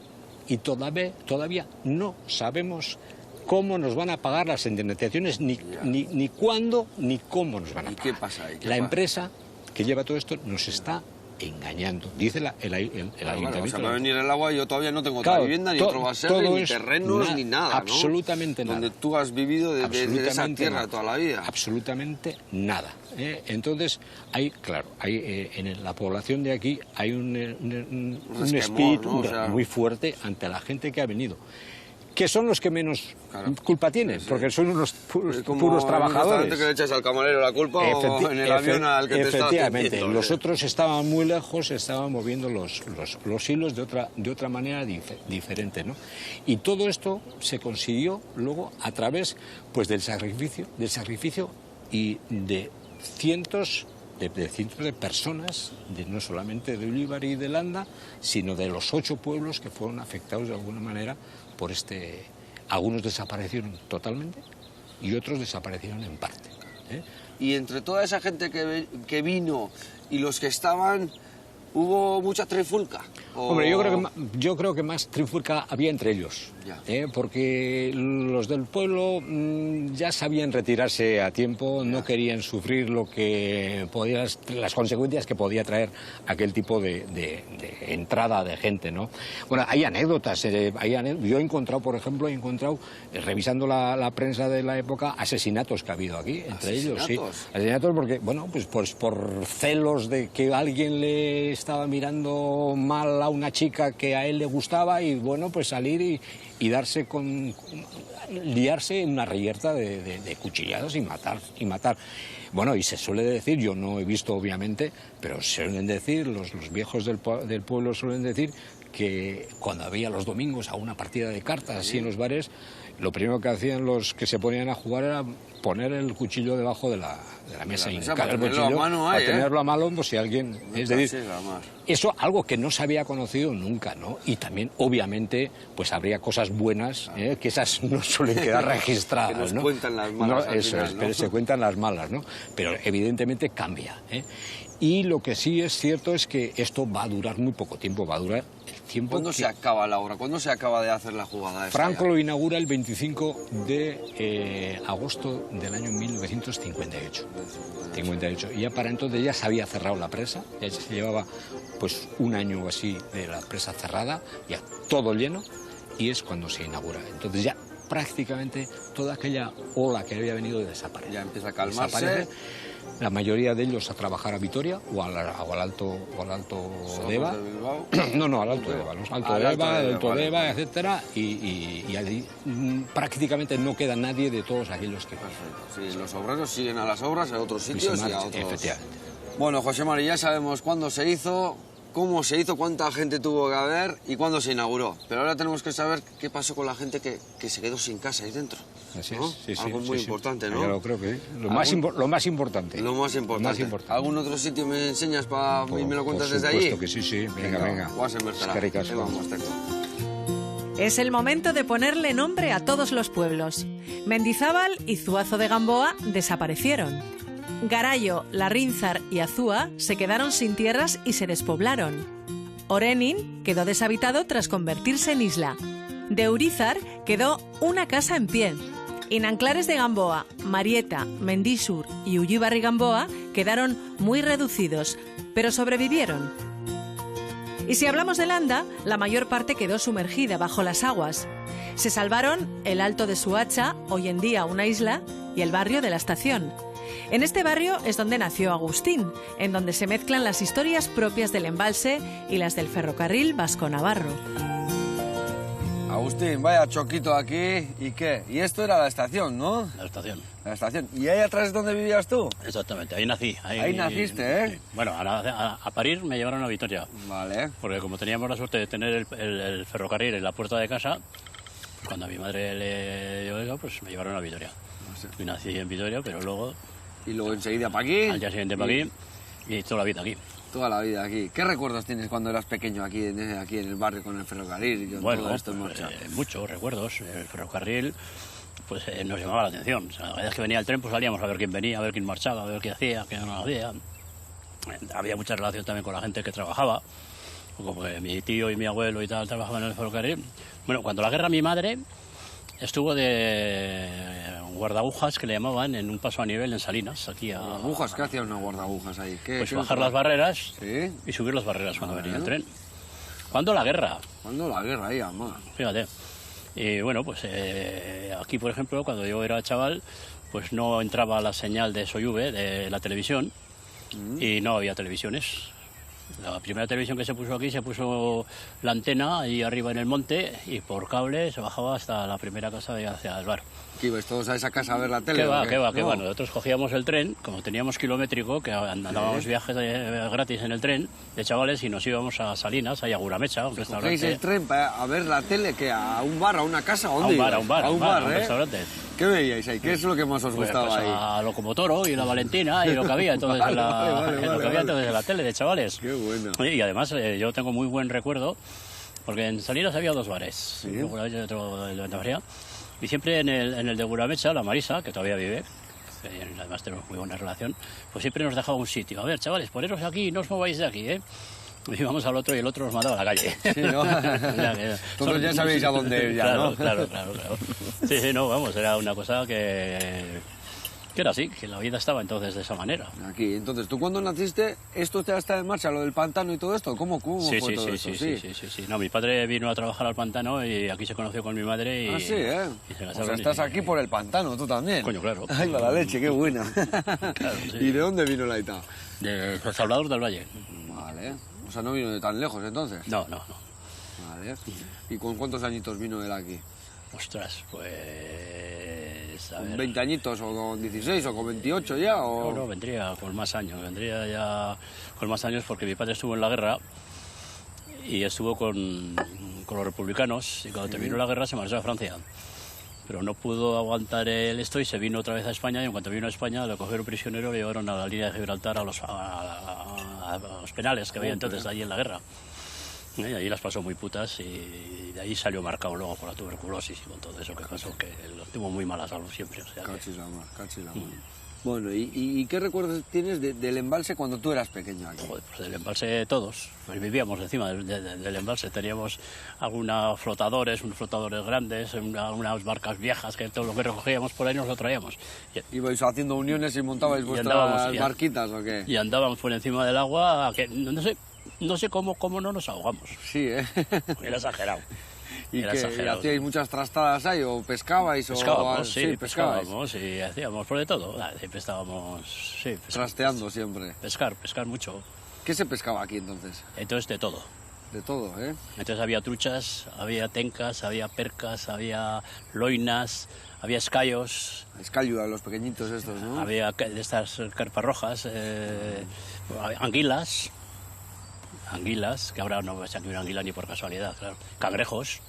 Speaker 3: y todavía no sabemos cómo nos van a pagar las indemnizaciones, ni cuándo, ni cómo nos van a pagar.
Speaker 1: ¿Y qué pasa ahí?
Speaker 3: La empresa que lleva todo esto nos está engañando, dice el ayuntamiento.
Speaker 1: O sea, va a venir el agua y yo todavía no tengo otra vivienda, ni otro baserri, ni terrenos, ni nada, ¿no?
Speaker 3: Absolutamente nada.
Speaker 1: Donde tú has vivido de esa tierra toda la vida.
Speaker 3: Absolutamente nada. Entonces, hay en la población de aquí hay un espíritu,
Speaker 1: ¿no? O sea,
Speaker 3: muy fuerte ante la gente que ha venido, que son los que menos culpa tienen, porque son unos puros trabajadores.
Speaker 1: Que le echas al camarero la culpa o en el avión al que te está
Speaker 3: efectivamente,
Speaker 1: atendiendo,
Speaker 3: los otros estaban muy lejos, estaban moviendo los hilos de otra manera diferente, ¿no? Y todo esto se consiguió luego a través, pues, del sacrificio y de cientos de personas, no solamente de Ullíbar y de Landa, sino de los 8 pueblos que fueron afectados de alguna manera por algunos desaparecieron totalmente y otros desaparecieron en parte.
Speaker 1: Y entre toda esa gente que vino y los que estaban, ¿hubo mucha trifulca?
Speaker 3: Hombre, yo creo que más trifulca había entre ellos.
Speaker 1: Ya.
Speaker 3: Porque los del pueblo ya sabían retirarse a tiempo, no querían sufrir lo que podía, las consecuencias que podía traer aquel tipo de entrada de gente, ¿no? Bueno, hay anécdotas. Yo he encontrado, por ejemplo, revisando la prensa de la época, asesinatos que ha habido aquí, entre ellos, sí. Asesinatos porque, bueno, pues por celos de que alguien le estaba mirando mal a una chica que a él le gustaba y, bueno, pues salir y liarse en una reyerta de cuchilladas y matar. Bueno, y se suele decir, yo no he visto obviamente, pero suelen decir, los viejos del pueblo suelen decir que cuando había los domingos a una partida de cartas así en los bares, lo primero que hacían los que se ponían a jugar era poner el cuchillo debajo de la mesa y hincar el cuchillo para tenerlo a mano, pues si alguien... Es decir, eso algo que no se había conocido nunca, ¿no? Y también, obviamente, pues habría cosas buenas, que esas no suelen quedar registradas,
Speaker 1: que nos
Speaker 3: ¿no?
Speaker 1: cuentan las malas al
Speaker 3: Eso
Speaker 1: final,
Speaker 3: es,
Speaker 1: ¿no?
Speaker 3: pero se cuentan las malas, ¿no? Pero evidentemente cambia, ¿eh? Y lo que sí es cierto es que esto va a durar muy poco tiempo, va a durar el tiempo
Speaker 1: ¿Cuándo se acaba la obra? ¿Cuándo se acaba de hacer la jugada esta?
Speaker 3: Franco lo inaugura el 25 de agosto del año 1958. 58. Y ya para entonces ya se había cerrado la presa, ya se llevaba pues un año o así de la presa cerrada, ya todo lleno, y es cuando se inaugura. Entonces ya prácticamente toda aquella ola que había venido desaparece.
Speaker 1: Ya empieza a calmarse.
Speaker 3: Desaparece. La mayoría de ellos a trabajar a Vitoria o al Alto Deva. No, al Alto Deva, ¿no? Alto Deva, etcétera, y allí prácticamente no queda nadie de todos aquellos que...
Speaker 1: Perfecto, sí, los obreros siguen a las obras en otros sitios y a otros...
Speaker 3: Efectivamente.
Speaker 1: Bueno, José Mari, ya sabemos cuándo se hizo, cómo se hizo, cuánta gente tuvo que haber y cuándo se inauguró. Pero ahora tenemos que saber qué pasó con la gente que se quedó sin casa ahí dentro.
Speaker 3: Así
Speaker 1: ¿no?
Speaker 3: es, sí,
Speaker 1: Algo muy importante, ¿no?
Speaker 3: Yo lo creo que sí. Lo más importante.
Speaker 1: Lo más importante. ¿Algún otro sitio me enseñas y me lo cuentas desde allí?
Speaker 3: Por supuesto que sí. Venga.
Speaker 2: Es el momento de ponerle nombre a todos los pueblos. Mendizábal y Zuazo de Gamboa desaparecieron. Garayo, Larrínzar y Azúa se quedaron sin tierras y se despoblaron. Orenin quedó deshabitado tras convertirse en isla. De Urizar quedó una casa en pie. Y Nanclares de Gamboa, Marieta, Mendísur y Ullíbarri Gamboa quedaron muy reducidos, pero sobrevivieron. Y si hablamos de Landa, la mayor parte quedó sumergida bajo las aguas. Se salvaron el Alto de Suacha, hoy en día una isla, y el barrio de la Estación. En este barrio es donde nació Agustín, en donde se mezclan las historias propias del embalse y las del ferrocarril vasco-navarro.
Speaker 1: Agustín, vaya choquito aquí, ¿y qué? Y esto era la estación, ¿no?
Speaker 4: La estación.
Speaker 1: La estación. ¿Y ahí atrás es donde vivías tú?
Speaker 4: Exactamente, ahí nací.
Speaker 1: Ahí naciste, ¿eh?
Speaker 4: Sí. Bueno, a parir me llevaron a Vitoria.
Speaker 1: Vale.
Speaker 4: Porque como teníamos la suerte de tener el ferrocarril en la puerta de casa, cuando a mi madre le dio eso, pues me llevaron a Vitoria. Y nací en Vitoria, pero luego...
Speaker 1: Y luego enseguida para aquí.
Speaker 4: Al día siguiente para aquí y toda la vida aquí.
Speaker 1: Toda la vida aquí. ¿Qué recuerdos tienes cuando eras pequeño aquí en el barrio con el ferrocarril y con todo esto en marcha?
Speaker 4: Muchos recuerdos. El ferrocarril pues nos llamaba la atención. O sea, la vez que venía el tren, pues salíamos a ver quién venía, a ver quién marchaba, a ver qué hacía, qué no hacía. Había mucha relación también con la gente que trabajaba. Como mi tío y mi abuelo y tal trabajaban en el ferrocarril. Bueno, cuando la guerra mi madre estuvo de guardabujas, que le llamaban, en un paso a nivel en Salinas, aquí a...
Speaker 1: ¿Guardabujas? ¿Qué hacía una guardabujas ahí?
Speaker 4: Pues bajar las barreras,
Speaker 1: ¿sí?
Speaker 4: Y subir las barreras cuando venía el tren. ¿Cuándo la guerra?
Speaker 1: ¿Cuándo la guerra ahí, mamá?
Speaker 4: Fíjate. Y bueno, pues aquí, por ejemplo, cuando yo era chaval, pues no entraba la señal de Soyuve, de la televisión, y no había televisiones. La primera televisión que se puso aquí, se puso la antena ahí arriba en el monte y por cable se bajaba hasta la primera casa de hacia el bar.
Speaker 1: ¿Qué ibais todos a esa casa a ver la tele?
Speaker 4: ¿Qué va? Nosotros cogíamos el tren, como teníamos kilométrico, que andábamos viajes gratis en el tren, de chavales, y nos íbamos a Salinas, ahí a Guramecha, un restaurante.
Speaker 1: ¿Cogéis el tren a ver la tele? ¿Que a un bar, a una casa? ¿A dónde
Speaker 4: a un bar, un
Speaker 1: ¿eh?
Speaker 4: restaurante.
Speaker 1: ¿Qué veíais ahí? ¿Qué es lo que más os gustaba
Speaker 4: pues
Speaker 1: ahí?
Speaker 4: A Locomotoro y la Valentina y lo que había entonces en la tele de chavales.
Speaker 1: Qué bueno.
Speaker 4: Y además yo tengo muy buen recuerdo, porque en Salinas había dos bares,
Speaker 1: ¿sí?
Speaker 4: Luego había otro de Venta Fría, y siempre en el de Guramecha, la Marisa, que todavía vive, además tenemos muy buena relación, pues siempre nos dejaba un sitio. A ver, chavales, poneros aquí, no os mováis de aquí, ¿eh? íbamos al otro y el otro nos mandaba a la calle.
Speaker 1: Sí, ¿no? Entonces ya sabéis a dónde ir ya,
Speaker 4: claro,
Speaker 1: ¿no?
Speaker 4: Claro. Sí, sí, no, vamos, era una cosa que era así, que la vida estaba entonces de esa manera.
Speaker 1: Aquí, entonces, ¿tú cuando naciste, esto ya está en marcha, lo del pantano y todo esto? ¿Cómo
Speaker 4: Sí,
Speaker 1: fue
Speaker 4: sí,
Speaker 1: todo
Speaker 4: sí,
Speaker 1: esto?
Speaker 4: sí. No, mi padre vino a trabajar al pantano y aquí se conoció con mi madre y...
Speaker 1: Ah, sí, ¿eh?
Speaker 4: y se
Speaker 1: O
Speaker 4: casaron
Speaker 1: sea, estás
Speaker 4: y-
Speaker 1: aquí por el pantano, tú también.
Speaker 4: Coño, claro.
Speaker 1: Ay, la leche, qué buena.
Speaker 4: Claro, sí.
Speaker 1: ¿Y de dónde vino la Aita?
Speaker 4: De Salvador del Valle.
Speaker 1: Vale. O sea, no vino de tan lejos, entonces.
Speaker 4: No.
Speaker 1: Vale. ¿Y con cuántos añitos vino él aquí?
Speaker 4: Ostras, pues... A
Speaker 1: ¿Con
Speaker 4: ver...
Speaker 1: 20 añitos o con 16 o con 28 ya? O...
Speaker 4: No, vendría con más años, vendría ya con más años porque mi padre estuvo en la guerra y estuvo con los republicanos y cuando terminó la guerra se marchó a Francia. Pero no pudo aguantar el esto y se vino otra vez a España y en cuanto vino a España lo cogieron prisionero y lo llevaron a la línea de Gibraltar a los penales que había entonces allí en la guerra. Y ahí las pasó muy putas y de ahí salió marcado luego por la tuberculosis y con todo eso que pasó, que lo tuvo muy mala salud siempre. O sea que-
Speaker 1: Cachis la mar, cachis la mar. Bueno, ¿y qué recuerdos tienes del embalse cuando tú eras pequeño aquí?
Speaker 4: Joder, pues del embalse todos, pues vivíamos encima del embalse, teníamos unos flotadores grandes, unas barcas viejas que todo lo que recogíamos por ahí nos lo traíamos.
Speaker 1: ¿Ibais haciendo uniones y montabais
Speaker 4: Y
Speaker 1: vuestras
Speaker 4: andábamos,
Speaker 1: barquitas o qué?
Speaker 4: Y andábamos por encima del agua, que no sé cómo no nos ahogamos.
Speaker 1: Sí, ¿eh?
Speaker 4: Era exagerado.
Speaker 1: ¿Y
Speaker 4: Era
Speaker 1: qué?
Speaker 4: exagerado.
Speaker 1: ¿Hacíais muchas trastadas ahí o pescabais?
Speaker 4: Pescábamos,
Speaker 1: o...
Speaker 4: sí,
Speaker 1: pescabais.
Speaker 4: pescábamos y hacíamos por de todo. Siempre estábamos, sí,
Speaker 1: Trasteando siempre.
Speaker 4: pescar mucho.
Speaker 1: ¿Qué se pescaba aquí entonces?
Speaker 4: Entonces de todo.
Speaker 1: De todo, ¿eh?
Speaker 4: Entonces había truchas, había tencas, había percas, había loinas, había escayos,
Speaker 1: Escálido, los pequeñitos estos, ¿no?
Speaker 4: había de estas carpas rojas, anguilas, que ahora no ves aquí una anguila ni por casualidad, claro. Cangrejos.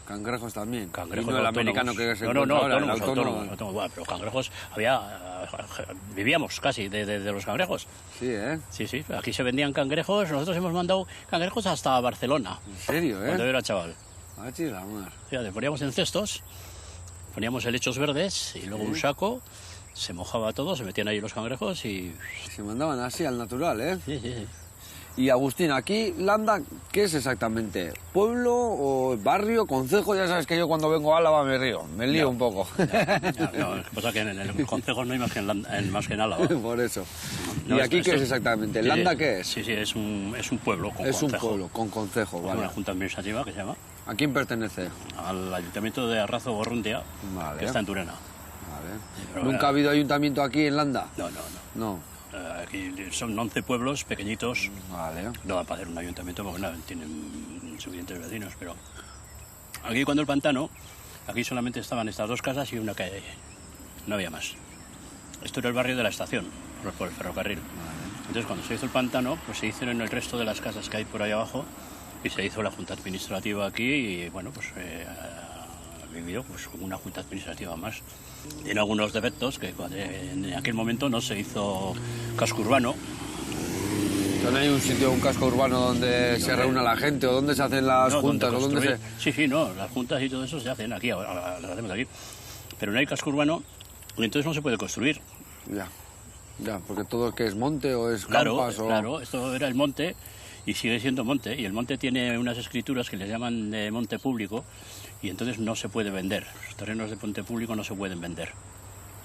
Speaker 1: Cangrejos también.
Speaker 4: Cangrejos
Speaker 1: Y no el
Speaker 4: autónomos.
Speaker 1: americano que se
Speaker 4: no,
Speaker 1: encuentra ahora, el
Speaker 4: autónomos. Bueno, pero cangrejos vivíamos casi de los cangrejos.
Speaker 1: Sí, ¿eh?
Speaker 4: Sí, aquí se vendían cangrejos, nosotros hemos mandado cangrejos hasta Barcelona,
Speaker 1: En serio,
Speaker 4: cuando yo
Speaker 1: ¿eh?
Speaker 4: era chaval.
Speaker 1: Cachis la mar.
Speaker 4: Fíjate, poníamos en cestos, poníamos helechos verdes y luego un saco, se mojaba todo, se metían ahí los cangrejos y...
Speaker 1: Se mandaban así al natural, ¿eh?
Speaker 4: Sí.
Speaker 1: Y Agustín, aquí, Landa, ¿qué es exactamente? ¿Pueblo o barrio, concejo? Ya sabes que yo cuando vengo a Álava me río, me lío un poco.
Speaker 4: No, lo que pasa es que en el concejo no hay más que en Álava.
Speaker 1: Por eso.
Speaker 4: No,
Speaker 1: ¿Y aquí
Speaker 4: esto-
Speaker 1: qué es exactamente?
Speaker 4: sí,
Speaker 1: ¿Landa qué es?
Speaker 4: Sí, es un pueblo con
Speaker 1: Es un
Speaker 4: concejo.
Speaker 1: pueblo, con concejo,
Speaker 4: Con
Speaker 1: vale.
Speaker 4: una junta administrativa que se llama
Speaker 1: ¿A quién pertenece?
Speaker 4: al Ayuntamiento de Arrazo Gorrundia,
Speaker 1: Vale.
Speaker 4: que está en Turena.
Speaker 1: Vale.
Speaker 4: Pero
Speaker 1: ¿Nunca ha habido ayuntamiento aquí en Landa?
Speaker 4: No.
Speaker 1: No.
Speaker 4: Aquí son 11 pueblos pequeñitos.
Speaker 1: Vale.
Speaker 4: No va a hacer un ayuntamiento porque no, tienen suficientes vecinos, pero aquí cuando el pantano, aquí solamente estaban estas dos casas y una calle, no había más. Esto era el barrio de la estación, por el ferrocarril. Entonces cuando se hizo el pantano, pues se hicieron el resto de las casas que hay por ahí abajo y se hizo la junta administrativa aquí y bueno, pues ha vivido pues una junta administrativa más. Tiene algunos defectos que en aquel momento no se hizo casco urbano.
Speaker 1: ¿No hay un sitio, un casco urbano donde se reúna la gente o donde se hacen las
Speaker 4: No,
Speaker 1: juntas o
Speaker 4: donde
Speaker 1: donde se...?
Speaker 4: construir. Sí, no, las juntas y todo eso se hacen aquí, ahora las hacemos aquí. Pero no hay casco urbano y entonces no se puede construir.
Speaker 1: Ya, porque todo que es monte o es
Speaker 4: Claro,
Speaker 1: campas o...
Speaker 4: claro, esto era el monte y sigue siendo monte. Y el monte tiene unas escrituras que le llaman de monte público y entonces no se puede vender. Los terrenos de monte público no se pueden vender,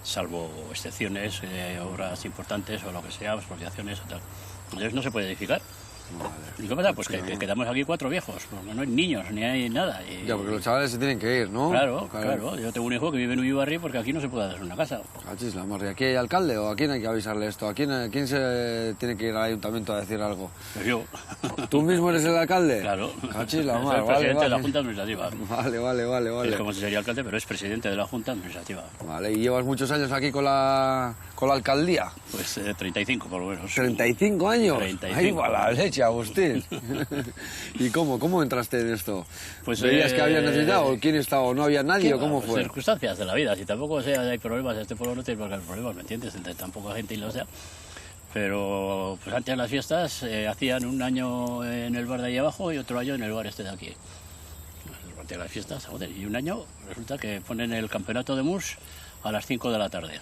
Speaker 4: salvo excepciones, obras importantes o lo que sea, expropiaciones o tal. Entonces no se puede edificar. ¿Y qué pasa? Pues que quedamos aquí 4 viejos, porque no hay niños ni hay nada. Y-
Speaker 1: Ya, porque los chavales se tienen que ir, ¿no?
Speaker 4: Claro. Yo tengo un hijo que vive en Ullibarri porque aquí no se puede hacer una casa.
Speaker 1: Cachis la mar. ¿Y aquí hay alcalde o a quién hay que avisarle esto? ¿A quién se tiene que ir al ayuntamiento a decir algo?
Speaker 4: Pues yo.
Speaker 1: ¿Tú mismo eres el alcalde?
Speaker 4: Claro.
Speaker 1: Cachis la
Speaker 4: Soy
Speaker 1: mar,
Speaker 4: el presidente
Speaker 1: vale.
Speaker 4: de la Junta Administrativa.
Speaker 1: Vale.
Speaker 4: Es como si sería alcalde, pero es presidente de la Junta Administrativa.
Speaker 1: Vale, ¿y llevas muchos años aquí con la alcaldía?
Speaker 4: Pues 35 por lo menos.
Speaker 1: ¿35 años?
Speaker 4: 35.
Speaker 1: Ahí va la leche, Agustín. ¿Y cómo entraste en esto?
Speaker 4: Pues,
Speaker 1: ¿Veías que había necesidad o quién estaba o no había nadie o cómo
Speaker 4: Pues
Speaker 1: fue?
Speaker 4: circunstancias de la vida. Si tampoco hay problemas, este pueblo no tiene por qué haber problemas, ¿me entiendes? Entre tan poca gente y lo sea. Pero pues antes de las fiestas hacían un año en el bar de ahí abajo y otro año en el bar este de aquí. Antes de las fiestas, joder, y un año resulta que ponen el campeonato de mus a las 5 de la tarde.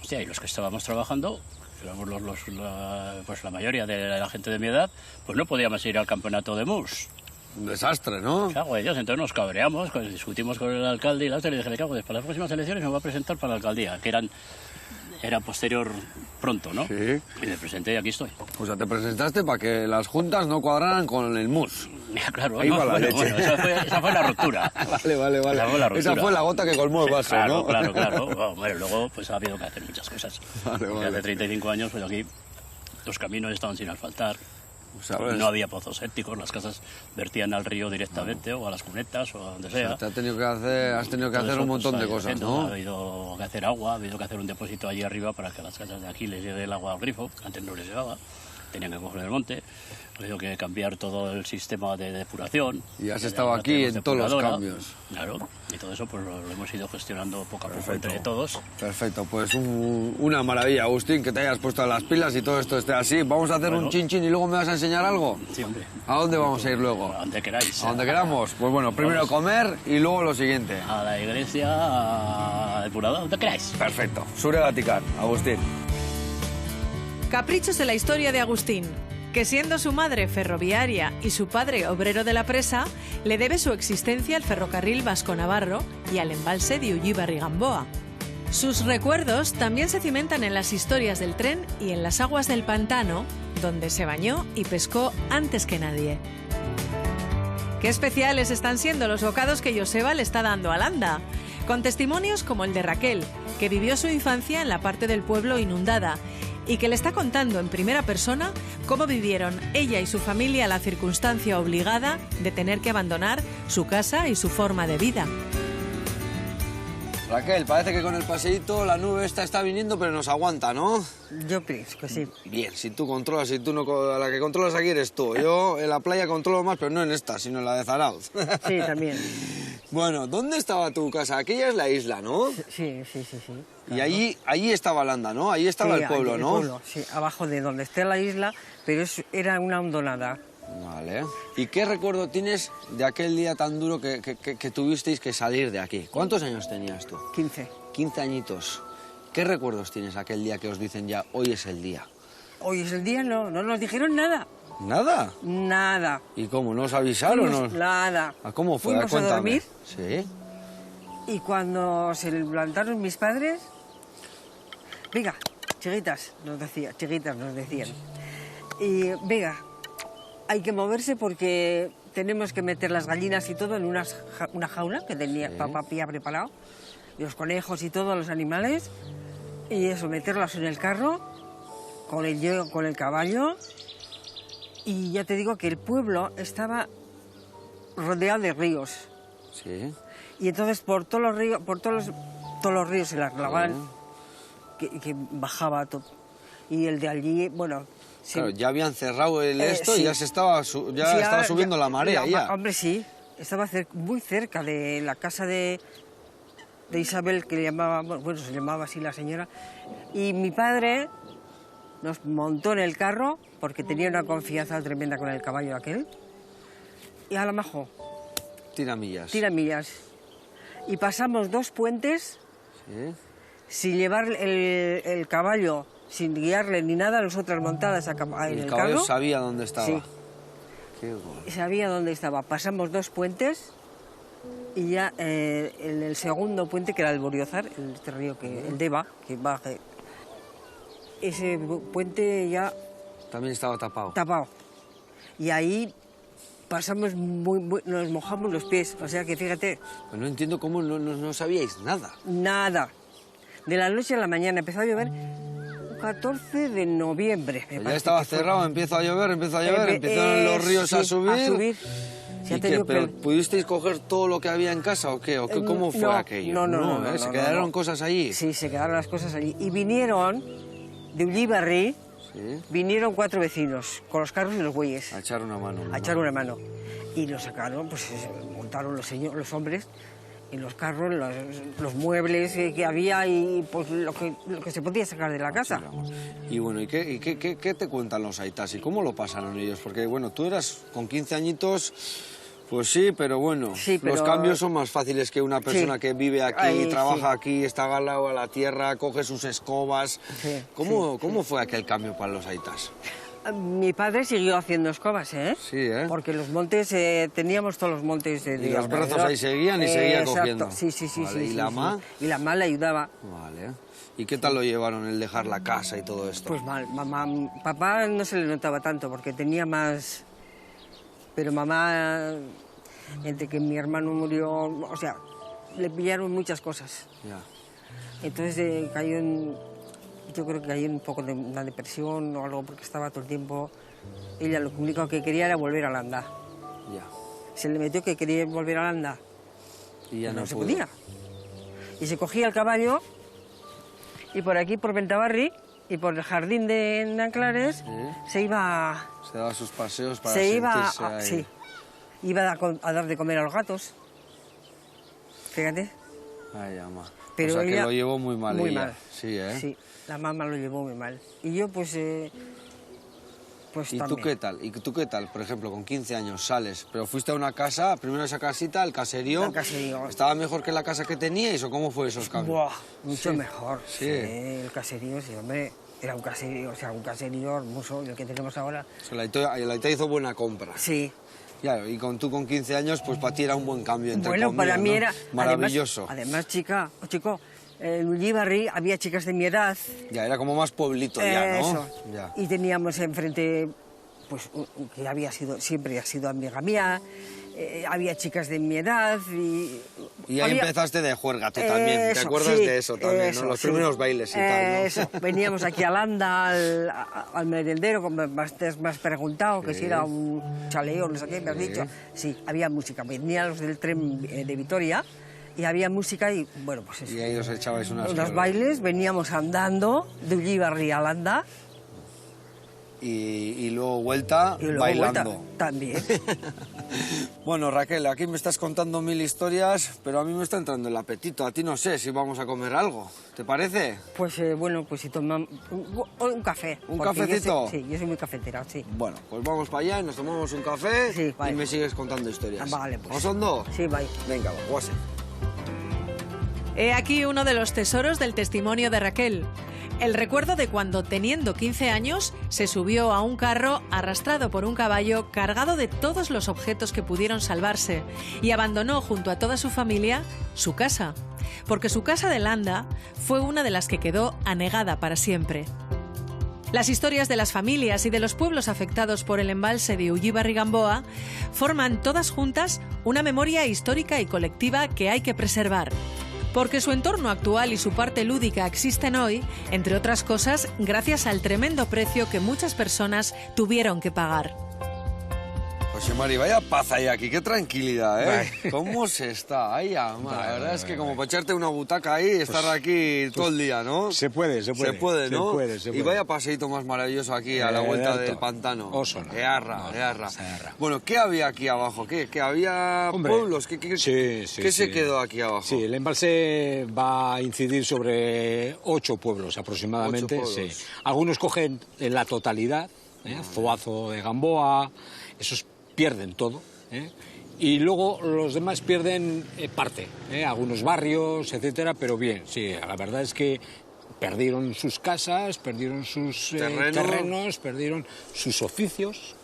Speaker 4: Hostia, y los que estábamos trabajando, éramos pues la mayoría de la gente de mi edad, pues no podíamos ir al campeonato de mus.
Speaker 1: Un desastre, ¿no?
Speaker 4: Cago en Dios, entonces nos cabreamos, pues, discutimos con el alcalde y la otra, y le dije, le cago, para las próximas elecciones me voy a presentar para la alcaldía, que era posterior pronto, ¿no?
Speaker 1: Sí.
Speaker 4: Y me presenté y aquí estoy.
Speaker 1: O sea, te presentaste para que las juntas no cuadraran con el mus.
Speaker 4: Claro,
Speaker 1: Ahí
Speaker 4: no,
Speaker 1: va la
Speaker 4: bueno,
Speaker 1: leche.
Speaker 4: esa fue la ruptura.
Speaker 1: Vale. Esa fue la gota que colmó el vaso,
Speaker 4: Claro,
Speaker 1: ¿no?
Speaker 4: claro. Bueno, luego pues ha habido que hacer muchas cosas.
Speaker 1: Vale.
Speaker 4: Hace 35 años, pues aquí los caminos estaban sin asfaltar.
Speaker 1: ¿Sabes?
Speaker 4: No había pozos sépticos, las casas vertían al río directamente o a las cunetas o a donde sea.
Speaker 1: O sea, has tenido que hacer
Speaker 4: Todo
Speaker 1: un montón
Speaker 4: eso,
Speaker 1: de
Speaker 4: pues,
Speaker 1: cosas,
Speaker 4: haciendo,
Speaker 1: ¿no?
Speaker 4: Ha habido que hacer agua, ha habido que hacer un depósito allí arriba para que a las casas de aquí les llegue el agua al grifo, antes no les llegaba, tenían que coger el monte, ha habido que cambiar todo el sistema de depuración.
Speaker 1: Y has
Speaker 4: que
Speaker 1: estado
Speaker 4: ahora
Speaker 1: aquí
Speaker 4: tenemos
Speaker 1: en todos los
Speaker 4: depuradora,
Speaker 1: cambios.
Speaker 4: Claro, y todo eso pues lo hemos ido gestionando poco a poco
Speaker 1: Perfecto.
Speaker 4: entre todos.
Speaker 1: Perfecto, pues una maravilla, Agustín, que te hayas puesto las pilas y todo esto esté así. Vamos a hacer un chin y luego me vas a enseñar algo.
Speaker 4: Sí, hombre.
Speaker 1: ¿A dónde vamos a ir luego?
Speaker 4: A donde queráis.
Speaker 1: A donde queramos. Pues bueno, primero comer y luego lo siguiente.
Speaker 4: A la iglesia, al depurador, donde queráis.
Speaker 1: Perfecto. Sure Gaticar, Agustín.
Speaker 2: Caprichos de la historia de Agustín, que siendo su madre ferroviaria y su padre obrero de la presa, le debe su existencia al ferrocarril vasco-navarro y al embalse de Ullíbarri-Gamboa. Sus recuerdos también se cimentan en las historias del tren y en las aguas del pantano, donde se bañó y pescó antes que nadie. Qué especiales están siendo los bocados que Joseba le está dando a Landa, con testimonios como el de Raquel, que vivió su infancia en la parte del pueblo inundada y que le está contando en primera persona cómo vivieron ella y su familia la circunstancia obligada de tener que abandonar su casa y su forma de vida.
Speaker 1: Raquel, parece que con el paseíto la nube esta está viniendo, pero nos aguanta, ¿no?
Speaker 5: Yo pienso que sí.
Speaker 1: Bien, si tú controlas, si tú no... La que controlas aquí eres tú. Yo en la playa controlo más, pero no en esta, sino en la de Zarauz.
Speaker 5: Sí, también.
Speaker 1: Bueno, ¿dónde estaba tu casa? Aquella es la isla, ¿no?
Speaker 5: Sí.
Speaker 1: Y allí estaba Landa, ¿no? Ahí estaba
Speaker 5: Sí,
Speaker 1: el pueblo,
Speaker 5: allí,
Speaker 1: ¿no?
Speaker 5: El pueblo, sí, abajo de donde está la isla, pero era una hondonada.
Speaker 1: Vale. ¿Y qué recuerdo tienes de aquel día tan duro que tuvisteis que salir de aquí? ¿Cuántos años tenías tú?
Speaker 5: 15.
Speaker 1: 15 añitos. ¿Qué recuerdos tienes aquel día que os dicen ya, hoy es el día?
Speaker 5: Hoy es el día, no nos dijeron nada.
Speaker 1: ¿Nada?
Speaker 5: Nada.
Speaker 1: ¿Y cómo? ¿No os avisaron?
Speaker 5: Fuimos- Nada.
Speaker 1: ¿A cómo fue?
Speaker 5: Fuimos a
Speaker 1: Cuéntame.
Speaker 5: dormir
Speaker 1: Sí.
Speaker 5: y cuando se levantaron mis padres, venga, chiquitas, nos decían. Y venga, hay que moverse porque tenemos que meter las gallinas y todo en una jaula que tenía papá había preparado, y los conejos y todos los animales, y eso, meterlos en el carro con el caballo. Y ya te digo que el pueblo estaba rodeado de ríos.
Speaker 1: Sí.
Speaker 5: Y entonces por todos los ríos el arrabal que bajaba todo. Y el de allí, bueno... sí.
Speaker 1: Claro, ya habían cerrado esto y
Speaker 5: sí.
Speaker 1: ya estaba subiendo la marea ya.
Speaker 5: Hombre, sí. Estaba muy cerca de la casa de Isabel, que le llamaba, bueno, se llamaba así la señora. Y mi padre nos montó en el carro, porque tenía una confianza tremenda con el caballo aquel. Y a la majo,
Speaker 1: Tiramillas.
Speaker 5: tiramillas. Y pasamos 2 puentes
Speaker 1: Sí.
Speaker 5: sin llevar el caballo, sin guiarle ni nada, nosotras montadas en
Speaker 1: El
Speaker 5: el
Speaker 1: caballo
Speaker 5: carro.
Speaker 1: sabía dónde estaba.
Speaker 5: Sí.
Speaker 1: Qué guay.
Speaker 5: Sabía dónde estaba. Pasamos 2 puentes y ya en el segundo puente, que era el Boriozar, este río, el Deva, que baja, ese puente ya
Speaker 1: También estaba tapado.
Speaker 5: tapado. Y ahí pasamos nos mojamos los pies. O sea que fíjate,
Speaker 1: Pues no entiendo cómo no sabíais nada.
Speaker 5: nada. De la noche a la mañana empezó a llover 14 de noviembre. me
Speaker 1: Ya
Speaker 5: parece
Speaker 1: estaba
Speaker 5: que fue.
Speaker 1: cerrado, empieza a llover, empezaron los ríos
Speaker 5: sí,
Speaker 1: a subir.
Speaker 5: Ya
Speaker 1: ¿Y
Speaker 5: te
Speaker 1: qué?
Speaker 5: digo
Speaker 1: ¿Pero
Speaker 5: que-
Speaker 1: pudisteis coger todo lo que había en casa o qué? ¿Cómo fue
Speaker 5: no,
Speaker 1: aquello?
Speaker 5: No,
Speaker 1: ¿Se
Speaker 5: no,
Speaker 1: quedaron
Speaker 5: no.
Speaker 1: cosas allí?
Speaker 5: Sí, se quedaron las cosas allí. Y vinieron de Ullíbarri,
Speaker 1: Sí.
Speaker 5: vinieron 4 vecinos con los carros y los bueyes
Speaker 1: A echar una mano.
Speaker 5: a echar una mano. Y lo sacaron, pues montaron los hombres en los carros, los muebles que había y pues lo que se podía sacar de la casa.
Speaker 1: Y bueno, ¿y qué te cuentan los aitas? ¿Y cómo lo pasaron ellos? Porque bueno, tú eras con 15 añitos Pues sí, pero bueno,
Speaker 5: Sí,
Speaker 1: los
Speaker 5: pero-
Speaker 1: cambios son más fáciles que una persona
Speaker 5: Sí.
Speaker 1: que vive aquí,
Speaker 5: Ahí,
Speaker 1: trabaja
Speaker 5: sí.
Speaker 1: aquí, está agarrado a la tierra, coge sus escobas.
Speaker 5: Sí,
Speaker 1: ¿Cómo fue aquel cambio para los aitas?
Speaker 5: Mi padre siguió haciendo escobas, ¿eh?
Speaker 1: Sí, ¿eh?
Speaker 5: Porque los montes, teníamos todos los montes de
Speaker 1: Y los brazos
Speaker 5: alrededor.
Speaker 1: ahí seguían y seguía
Speaker 5: Exacto.
Speaker 1: cogiendo.
Speaker 5: Sí, sí, sí.
Speaker 1: Vale,
Speaker 5: sí,
Speaker 1: ¿y
Speaker 5: sí,
Speaker 1: la
Speaker 5: sí.
Speaker 1: ma?
Speaker 5: Y la ma le ayudaba.
Speaker 1: Vale. ¿Y qué tal lo llevaron el dejar la casa y todo esto?
Speaker 5: Pues mal, papá no se le notaba tanto porque tenía más... Pero mamá, entre que mi hermano murió, o sea, le pillaron muchas cosas.
Speaker 1: Ya.
Speaker 5: Entonces cayó en... Yo creo que cayó en un poco de una depresión o algo porque estaba todo el tiempo... Ella lo único que quería era volver a Landa.
Speaker 1: Ya.
Speaker 5: Se le metió que quería volver a Landa.
Speaker 1: Y ya no,
Speaker 5: se
Speaker 1: pudo.
Speaker 5: podía. Y se cogía el caballo y por aquí, por Ventavarri y por el jardín de Nanclares, se iba...
Speaker 1: Se daba sus paseos para
Speaker 5: Se iba...
Speaker 1: sentirse ahí.
Speaker 5: Sí. Iba a dar de comer a los gatos. Fíjate.
Speaker 1: Ay, ama.
Speaker 5: Pero
Speaker 1: o sea, que
Speaker 5: ella-
Speaker 1: lo llevó muy mal
Speaker 5: Muy
Speaker 1: ella.
Speaker 5: mal.
Speaker 1: Sí, ¿eh?
Speaker 5: Sí, la mamá lo llevó muy mal. Y yo, pues... pues
Speaker 1: ¿Y tú
Speaker 5: también.
Speaker 1: qué tal? ¿Y tú qué tal? Por ejemplo, con 15 años sales, pero fuiste a una casa, primero esa casita, el caserío.
Speaker 5: El caserío.
Speaker 1: ¿Estaba mejor que la casa que teníais o cómo fue esos cambios?
Speaker 5: Buah, mucho
Speaker 1: Sí.
Speaker 5: mejor.
Speaker 1: Sí.
Speaker 5: El caserío, sí, hombre. Era un caserío, o sea, un caserío hermoso, el que tenemos ahora.
Speaker 1: O sea, la Aita hizo buena compra.
Speaker 5: Sí.
Speaker 1: Claro, y tú con 15 años, pues para ti era un buen cambio, entre
Speaker 5: Bueno,
Speaker 1: comillas,
Speaker 5: para mí
Speaker 1: ¿no?
Speaker 5: era...
Speaker 1: Maravilloso.
Speaker 5: Además, chico, en Ullíbarri había chicas de mi edad.
Speaker 1: Ya, era como más pueblito ya, ¿no?
Speaker 5: Eso.
Speaker 1: Ya.
Speaker 5: Y teníamos enfrente, pues, que siempre ha sido amiga mía. Había chicas de mi edad y...
Speaker 1: Y ahí
Speaker 5: había-
Speaker 1: empezaste de juerga tú también. ¿Te
Speaker 5: Eso,
Speaker 1: acuerdas
Speaker 5: sí,
Speaker 1: de eso también,
Speaker 5: eso,
Speaker 1: no? Los
Speaker 5: sí.
Speaker 1: primeros bailes y tal, ¿no?
Speaker 5: Eso. Veníamos aquí a Landa, al merendero, como me has preguntado, que si era un chaleo, no sé qué, me has dicho. Sí, había música. Venían los del tren de Vitoria y había música y, bueno, pues eso.
Speaker 1: Y ahí os echabais unas...
Speaker 5: Los bailes, veníamos andando de Ullíbarri a Landa
Speaker 1: Y luego vuelta
Speaker 5: y luego
Speaker 1: bailando.
Speaker 5: vuelta también.
Speaker 1: Bueno, Raquel, aquí me estás contando 1000 historias, pero a mí me está entrando el apetito. A ti no sé si vamos a comer algo. ¿Te parece?
Speaker 5: Pues bueno, pues si tomamos un café.
Speaker 1: ¿Un
Speaker 5: porque
Speaker 1: cafecito?
Speaker 5: Sí, yo soy muy cafetera, sí.
Speaker 1: Bueno, pues vamos para allá y nos tomamos un café
Speaker 5: Sí,
Speaker 1: y
Speaker 5: vale.
Speaker 1: me sigues contando historias.
Speaker 5: Vale, pues.
Speaker 1: ¿Osondo?
Speaker 5: Sí, bye.
Speaker 1: Venga, va, guase.
Speaker 2: He aquí uno de los tesoros del testimonio de Raquel. El recuerdo de cuando, teniendo 15 años, se subió a un carro arrastrado por un caballo cargado de todos los objetos que pudieron salvarse y abandonó junto a toda su familia su casa. Porque su casa de Landa fue una de las que quedó anegada para siempre. Las historias de las familias y de los pueblos afectados por el embalse de Ullíbarri-Gamboa forman todas juntas una memoria histórica y colectiva que hay que preservar. Porque su entorno actual y su parte lúdica existen hoy, entre otras cosas, gracias al tremendo precio que muchas personas tuvieron que pagar.
Speaker 1: José Mari, vaya paz hay aquí, qué tranquilidad, ¿eh? ¿Cómo se está? Ay, ama, la verdad es que como para echarte una butaca ahí y estar aquí todo el día, ¿no?
Speaker 3: Se puede.
Speaker 1: Se puede, ¿no?
Speaker 3: Se
Speaker 1: Y
Speaker 3: puede.
Speaker 1: vaya paseíto más maravilloso aquí a la vuelta
Speaker 3: Harto.
Speaker 1: del pantano.
Speaker 3: Oso, no.
Speaker 1: Earra.
Speaker 3: Searra.
Speaker 1: Bueno, ¿qué había aquí abajo? ¿Qué había
Speaker 3: Hombre,
Speaker 1: pueblos?
Speaker 3: sí,
Speaker 1: ¿Qué
Speaker 3: sí.
Speaker 1: se quedó aquí abajo?
Speaker 3: Sí, el embalse va a incidir sobre 8 pueblos aproximadamente.
Speaker 1: 8 pueblos.
Speaker 3: Sí. Algunos cogen en la totalidad, Zoazo de Gamboa, esos pierden todo. Y luego los demás pierden parte, algunos barrios, etcétera, pero bien, sí, la verdad es que perdieron sus casas, perdieron sus terrenos, perdieron sus oficios,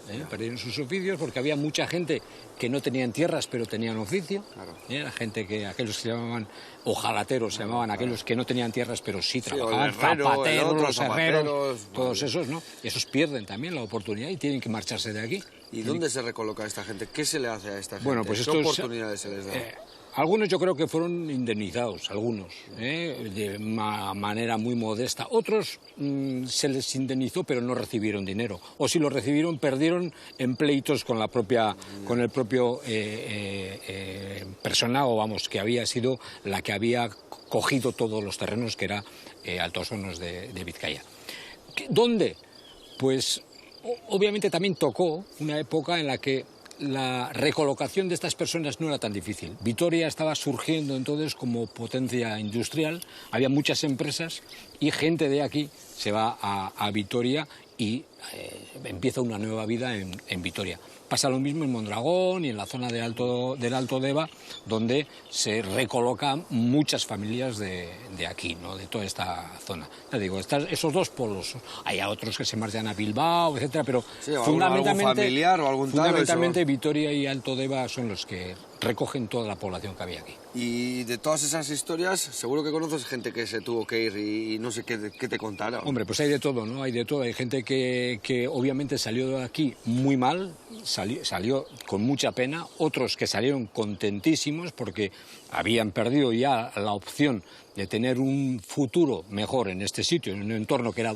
Speaker 3: porque había mucha gente que no tenían tierras pero tenían oficio.
Speaker 1: Claro.
Speaker 3: La gente que aquellos que se llamaban ojalateros, se llamaban aquellos que no tenían tierras pero sí
Speaker 1: o
Speaker 3: trabajaban,
Speaker 1: el herrero, el
Speaker 3: zapateros,
Speaker 1: otro,
Speaker 3: los herreros,
Speaker 1: zapateros,
Speaker 3: todos
Speaker 1: vale.
Speaker 3: esos, ¿no? Y esos pierden también la oportunidad y tienen que marcharse de aquí.
Speaker 1: ¿Y dónde se recoloca esta gente? ¿Qué se le hace a esta gente?
Speaker 3: Bueno, pues
Speaker 1: ¿Qué
Speaker 3: estos,
Speaker 1: oportunidades se les da?
Speaker 3: Algunos yo creo que fueron indemnizados, algunos, de una manera muy modesta. Otros se les indemnizó pero no recibieron dinero. O si lo recibieron, perdieron en pleitos con con el propio personal, o vamos, que había sido la que había cogido todos los terrenos, que era Altos Hornos de Vizcaya. ¿Dónde? Pues obviamente también tocó una época en la que la recolocación de estas personas no era tan difícil. Vitoria estaba surgiendo entonces como potencia industrial, había muchas empresas y gente de aquí se va a Vitoria y empieza una nueva vida en Vitoria. Pasa lo mismo en Mondragón y en la zona del Alto Deva, donde se recolocan muchas familias de aquí, ¿no? De toda esta zona. Ya digo, esos dos polos. Hay otros que se marchan a Bilbao, etcétera, pero
Speaker 1: sí, algún familiar o algún tal,
Speaker 3: fundamentalmente Vitoria y Alto Deva son los que recogen toda la población que había aquí.
Speaker 1: Y de todas esas historias, seguro que conoces gente que se tuvo que ir y no sé qué te contara.
Speaker 3: Hombre, pues hay de todo, ¿no? Hay de todo. Hay gente que obviamente salió de aquí muy mal, salió con mucha pena, otros que salieron contentísimos porque habían perdido ya la opción de tener un futuro mejor en este sitio, en un entorno que era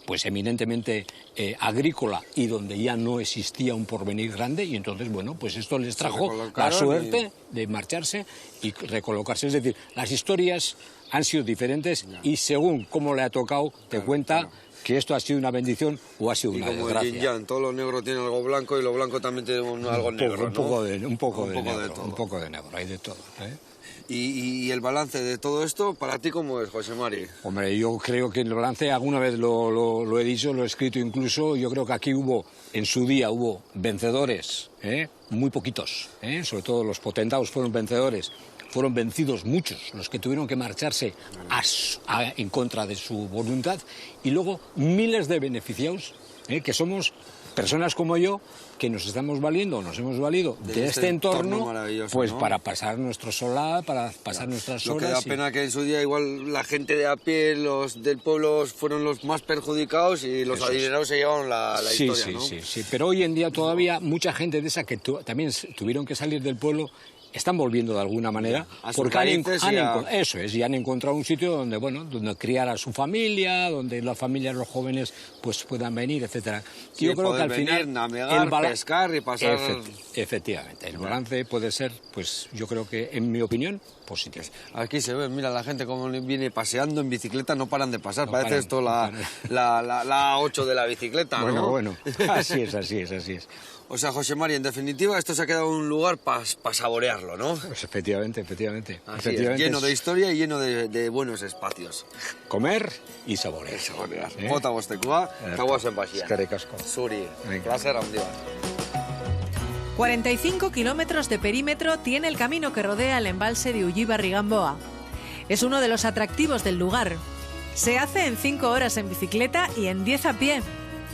Speaker 3: pues eminentemente agrícola y donde ya no existía un porvenir grande, y entonces, bueno, pues esto les trajo la suerte de marcharse y recolocarse. Es decir, las historias han sido diferentes y según cómo le ha tocado, te cuenta que esto ha sido una bendición o ha sido una desgracia.
Speaker 1: Y como Yin-Yang, todo lo negro tiene algo blanco y lo blanco también tiene algo negro,
Speaker 3: un poco de negro, hay de todo, ¿eh?
Speaker 1: Y el balance de todo esto, ¿para ti cómo es, José Mari?
Speaker 3: Hombre, yo creo que el balance, alguna vez lo he dicho, lo he escrito incluso, yo creo que aquí en su día hubo vencedores, muy poquitos, sobre todo los potentados fueron vencedores, fueron vencidos muchos, los que tuvieron que marcharse en contra de su voluntad, y luego miles de beneficiados, que somos personas como yo, que nos estamos valiendo, nos hemos valido de este entorno, pues, ¿no? Para pasar nuestro solar, para pasar nuestras horas.
Speaker 1: Lo que da pena que en su día igual la gente de a pie, los del pueblo, fueron los más perjudicados y los adinerados se llevaron la historia, ¿no?
Speaker 3: Sí, pero hoy en día todavía mucha gente de esa que también tuvieron que salir del pueblo están volviendo de alguna manera porque han encontrado un sitio donde, bueno, donde criar a su familia, donde las familias, los jóvenes, pues puedan venir, etcétera.
Speaker 1: Sí, yo creo que al final navegar, pescar y pasar.
Speaker 3: Efectivamente, el balance puede ser, pues yo creo que, en mi opinión, positivo.
Speaker 1: Aquí se ve, mira la gente como viene paseando en bicicleta, no paran de pasar. Parece esto la A8 de la bicicleta, ¿no?
Speaker 3: Bueno, así es.
Speaker 1: O sea, José Mari, en definitiva, esto se ha quedado un lugar para saborearlo, ¿no?
Speaker 3: Pues efectivamente.
Speaker 1: Así es, lleno de historia y lleno de buenos espacios.
Speaker 3: Comer y saborear.
Speaker 1: Bota bostekua, taguas en Baxia.
Speaker 3: Eskerrik asko.
Speaker 1: Zuri, placer handia.
Speaker 2: 45 kilómetros de perímetro tiene el camino que rodea el embalse de Ullibarri-Gamboa. Es uno de los atractivos del lugar. Se hace en 5 horas en bicicleta y en 10 a pie.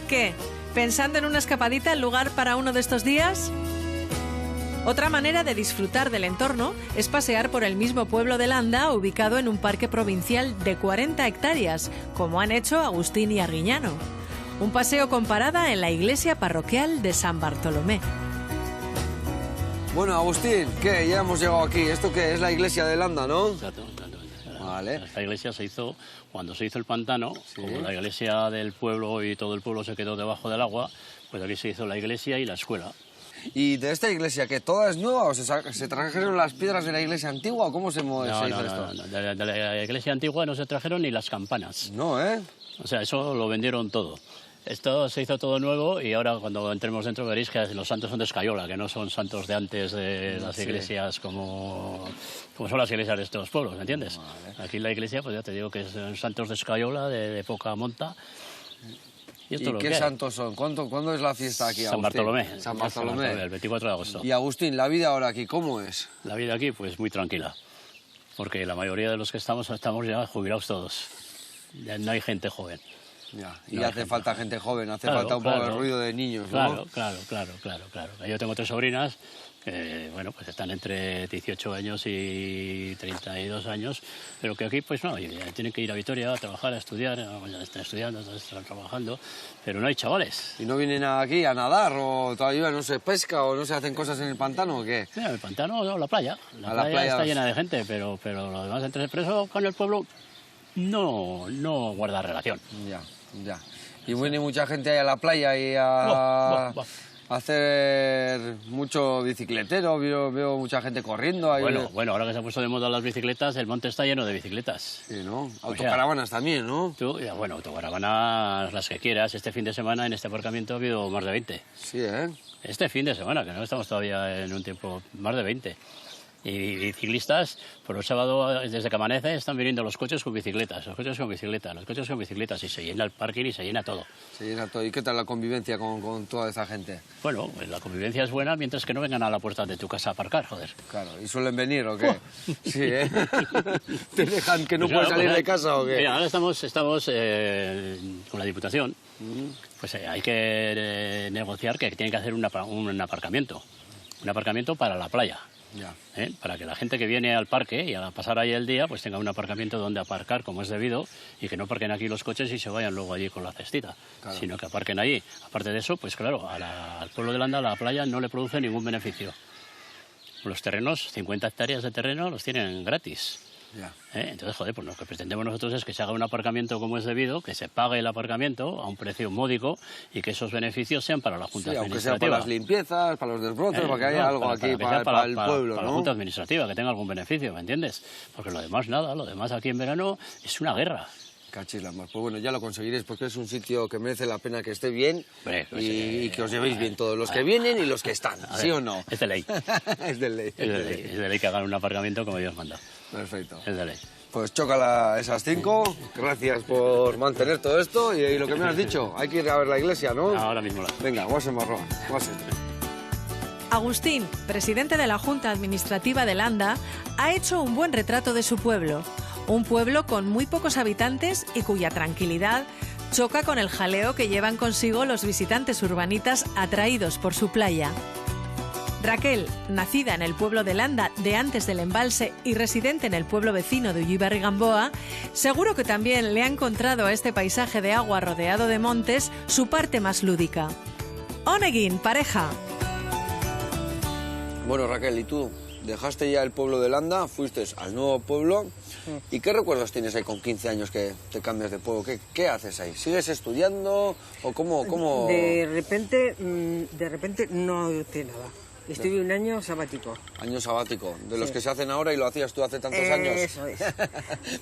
Speaker 2: ¿Qué? ¿Pensando en una escapadita al lugar para uno de estos días? Otra manera de disfrutar del entorno es pasear por el mismo pueblo de Landa, ubicado en un parque provincial de 40 hectáreas, como han hecho Agustín y Arguiñano. Un paseo con parada en la iglesia parroquial de San Bartolomé.
Speaker 1: Bueno, Agustín, ¿qué? Ya hemos llegado aquí. ¿Esto qué? Es la iglesia de Landa, ¿no?
Speaker 4: Exacto.
Speaker 1: Vale.
Speaker 4: Esta iglesia se hizo cuando se hizo el pantano, como la iglesia del pueblo y todo el pueblo se quedó debajo del agua, pues aquí se hizo la iglesia y la escuela.
Speaker 1: ¿Y de esta iglesia que toda es nueva o se trajeron las piedras de la iglesia antigua o cómo se hizo esto?
Speaker 4: No. De la iglesia antigua no se trajeron ni las campanas.
Speaker 1: No, ¿eh?
Speaker 4: O sea, eso lo vendieron todo. Esto se hizo todo nuevo y ahora cuando entremos dentro veréis que los santos son de escayola, que no son santos de antes de las iglesias como son las iglesias de estos pueblos, ¿me entiendes? Vale. Aquí la iglesia, pues ya te digo que son santos de escayola, de poca monta.
Speaker 1: ¿Y qué santos son? ¿Cuándo es la fiesta aquí,
Speaker 4: Agustín?
Speaker 1: San Bartolomé.
Speaker 4: El 24 de agosto.
Speaker 1: Y Agustín, ¿la vida ahora aquí cómo es?
Speaker 4: La vida aquí, pues muy tranquila, porque la mayoría de los que estamos ya jubilados todos. Ya no hay gente joven.
Speaker 1: Ya, y no hace falta gente joven, hace falta un poco de ruido de niños, ¿no?
Speaker 4: Claro. Yo tengo 3 sobrinas, bueno, pues están entre 18 años y 32 años, pero que aquí, pues no, tienen que ir a Vitoria a trabajar, a estudiar, están estudiando, están trabajando, pero no hay chavales.
Speaker 1: ¿Y no vienen aquí a nadar o todavía no se pesca o no se hacen cosas en el pantano o qué?
Speaker 4: Sí, el pantano o la playa. La playa está llena de gente, pero lo demás, entre eso con el pueblo, no guarda relación.
Speaker 1: Ya. Y viene mucha gente ahí a la playa y a hacer mucho bicicletero, veo mucha gente corriendo. Ahí.
Speaker 4: Bueno, ahora que se han puesto de moda las bicicletas, el monte está lleno de bicicletas.
Speaker 1: Sí, ¿no? Autocaravanas también, ¿no?
Speaker 4: Bueno, autocaravanas las que quieras. Este fin de semana en este aparcamiento ha habido más de 20.
Speaker 1: Sí, ¿eh?
Speaker 4: Este fin de semana, que no estamos todavía en un tiempo, más de 20. Y ciclistas, por los sábados, desde que amanece, están viniendo los coches con bicicletas, los coches con bicicletas, los coches con bicicletas, y se llena el parking y se llena todo.
Speaker 1: Se llena todo. ¿Y qué tal la convivencia con toda esa gente?
Speaker 4: Bueno, pues la convivencia es buena mientras que no vengan a la puerta de tu casa a aparcar, joder.
Speaker 1: Claro, ¿y suelen venir o qué? Sí, ¿eh? ¿Te dejan que no
Speaker 4: Pues
Speaker 1: puedes
Speaker 4: claro,
Speaker 1: salir
Speaker 4: pues,
Speaker 1: de casa o qué?
Speaker 4: Mira, ahora estamos con la Diputación, pues hay que negociar que tienen que hacer un aparcamiento para la playa.
Speaker 1: Ya.
Speaker 4: Para que la gente que viene al parque y a pasar ahí el día pues tenga un aparcamiento donde aparcar como es debido y que no aparquen aquí los coches y se vayan luego allí con la cestita,
Speaker 1: Claro.
Speaker 4: sino que aparquen allí. Aparte de eso, pues claro, al pueblo de Landa la playa no le produce ningún beneficio. Los terrenos, 50 hectáreas de terreno, los tienen gratis.
Speaker 1: Ya.
Speaker 4: Entonces, joder, pues lo que pretendemos nosotros es que se haga un aparcamiento como es debido, que se pague el aparcamiento a un precio módico y que esos beneficios sean para la Junta
Speaker 1: Sí, aunque sea
Speaker 4: Administrativa.
Speaker 1: para las limpiezas, para los desbroces, para que haya algo aquí
Speaker 4: que sea
Speaker 1: para el pueblo,
Speaker 4: para
Speaker 1: ¿no?
Speaker 4: la Junta Administrativa, que tenga algún beneficio, ¿me entiendes? Porque lo demás nada, lo demás aquí en verano es una guerra.
Speaker 1: Cachis la mar. Pues bueno, ya lo conseguiréis porque es un sitio que merece la pena que esté bien
Speaker 4: Hombre, pues,
Speaker 1: y que os llevéis bien todos los que vienen y los que están,
Speaker 4: A
Speaker 1: ¿sí
Speaker 4: ver,
Speaker 1: o no?
Speaker 4: Es de ley.
Speaker 1: Es de ley.
Speaker 4: Es de ley que hagan un aparcamiento como Dios manda.
Speaker 1: Perfecto.
Speaker 4: Es de ley.
Speaker 1: Pues chócala esas 5. Gracias por mantener todo esto y lo que me has dicho, hay que ir a ver la iglesia, ¿no?
Speaker 4: Ahora mismo la.
Speaker 1: Venga, guase marrón, guase.
Speaker 2: Agustín, presidente de la Junta Administrativa de Landa, ha hecho un buen retrato de su pueblo. Un pueblo con muy pocos habitantes y cuya tranquilidad choca con el jaleo que llevan consigo los visitantes urbanitas atraídos por su playa. Raquel, nacida en el pueblo de Landa de antes del embalse y residente en el pueblo vecino de Ullibarri-Gamboa, seguro que también le ha encontrado a este paisaje de agua rodeado de montes su parte más lúdica. Onegin, pareja.
Speaker 1: Bueno, Raquel, ¿y tú? Dejaste ya el pueblo de Landa, fuiste al nuevo pueblo. ¿Y qué recuerdos tienes ahí con 15 años que te cambias de pueblo? ¿Qué haces ahí? ¿Sigues estudiando o cómo...?
Speaker 5: De repente no hice nada. Estuve un año sabático.
Speaker 1: Año sabático, de los
Speaker 5: Sí.
Speaker 1: que se hacen ahora y lo hacías tú hace tantos años.
Speaker 5: Eso es.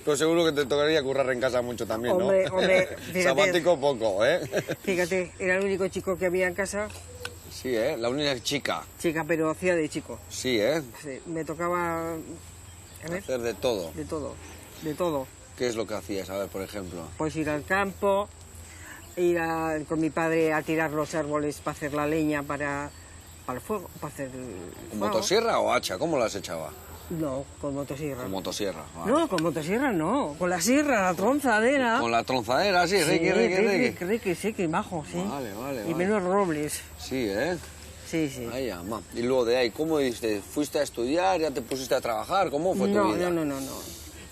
Speaker 1: Pero seguro que te tocaría currar en casa mucho también, ¿no?
Speaker 5: Hombre, fíjate.
Speaker 1: Sabático poco, ¿eh?
Speaker 5: Fíjate, era el único chico que había en casa,
Speaker 1: Sí, ¿eh? La única chica.
Speaker 5: chica, pero hacía de chico.
Speaker 1: Sí, ¿eh?
Speaker 5: Sí, me tocaba, a ver,
Speaker 1: Hacer de todo.
Speaker 5: de todo, de todo.
Speaker 1: ¿Qué es lo que hacías? A ver, por ejemplo.
Speaker 5: Pues ir al campo, con mi padre a tirar los árboles para hacer la leña para el fuego, para hacer el
Speaker 1: ¿Con
Speaker 5: fuego.
Speaker 1: motosierra o hacha? ¿Cómo las echaba?
Speaker 5: No, con motosierra.
Speaker 1: Con motosierra. Vale.
Speaker 5: No, con motosierra no, con la sierra, la tronzadera.
Speaker 1: Con la tronzadera, sí,
Speaker 5: Sí,
Speaker 1: riqui.
Speaker 5: sí, que majo, sí.
Speaker 1: Vale, vale,
Speaker 5: Y
Speaker 1: vale.
Speaker 5: menos robles,
Speaker 1: Sí, ¿eh?
Speaker 5: sí, sí.
Speaker 1: Ay, ama. Y luego de ahí, ¿cómo diste? ¿Fuiste a estudiar? ¿Ya te pusiste a trabajar? ¿Cómo fue tu vida?
Speaker 5: No.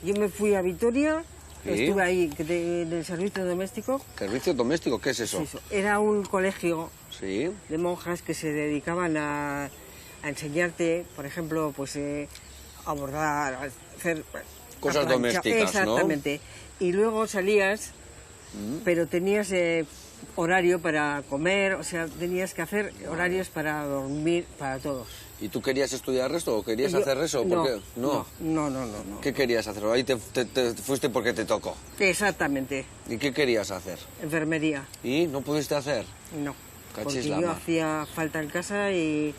Speaker 5: Yo me fui a Vitoria,
Speaker 1: ¿Sí?
Speaker 5: estuve ahí en el servicio doméstico.
Speaker 1: ¿Servicio doméstico? ¿Qué es eso?
Speaker 5: Sí, eso. Era un colegio
Speaker 1: Sí.
Speaker 5: de monjas que se dedicaban a enseñarte, por ejemplo, pues a bordar, a hacer...
Speaker 1: Cosas
Speaker 5: a planchar.
Speaker 1: domésticas, ¿no?
Speaker 5: Exactamente. Y luego salías, pero tenías horario para comer, o sea, tenías que hacer horarios para dormir, para todos.
Speaker 1: ¿Y tú querías estudiar esto o querías
Speaker 5: Yo-
Speaker 1: hacer eso?
Speaker 5: No,
Speaker 1: ¿Por qué? No.
Speaker 5: no.
Speaker 1: ¿Qué querías hacer? Ahí te fuiste porque te tocó.
Speaker 5: Exactamente,
Speaker 1: ¿Y qué querías hacer?
Speaker 5: enfermería,
Speaker 1: ¿Y no pudiste hacer?
Speaker 5: no.
Speaker 1: Cachis
Speaker 5: Porque
Speaker 1: la
Speaker 5: yo
Speaker 1: mar.
Speaker 5: hacía falta en casa y...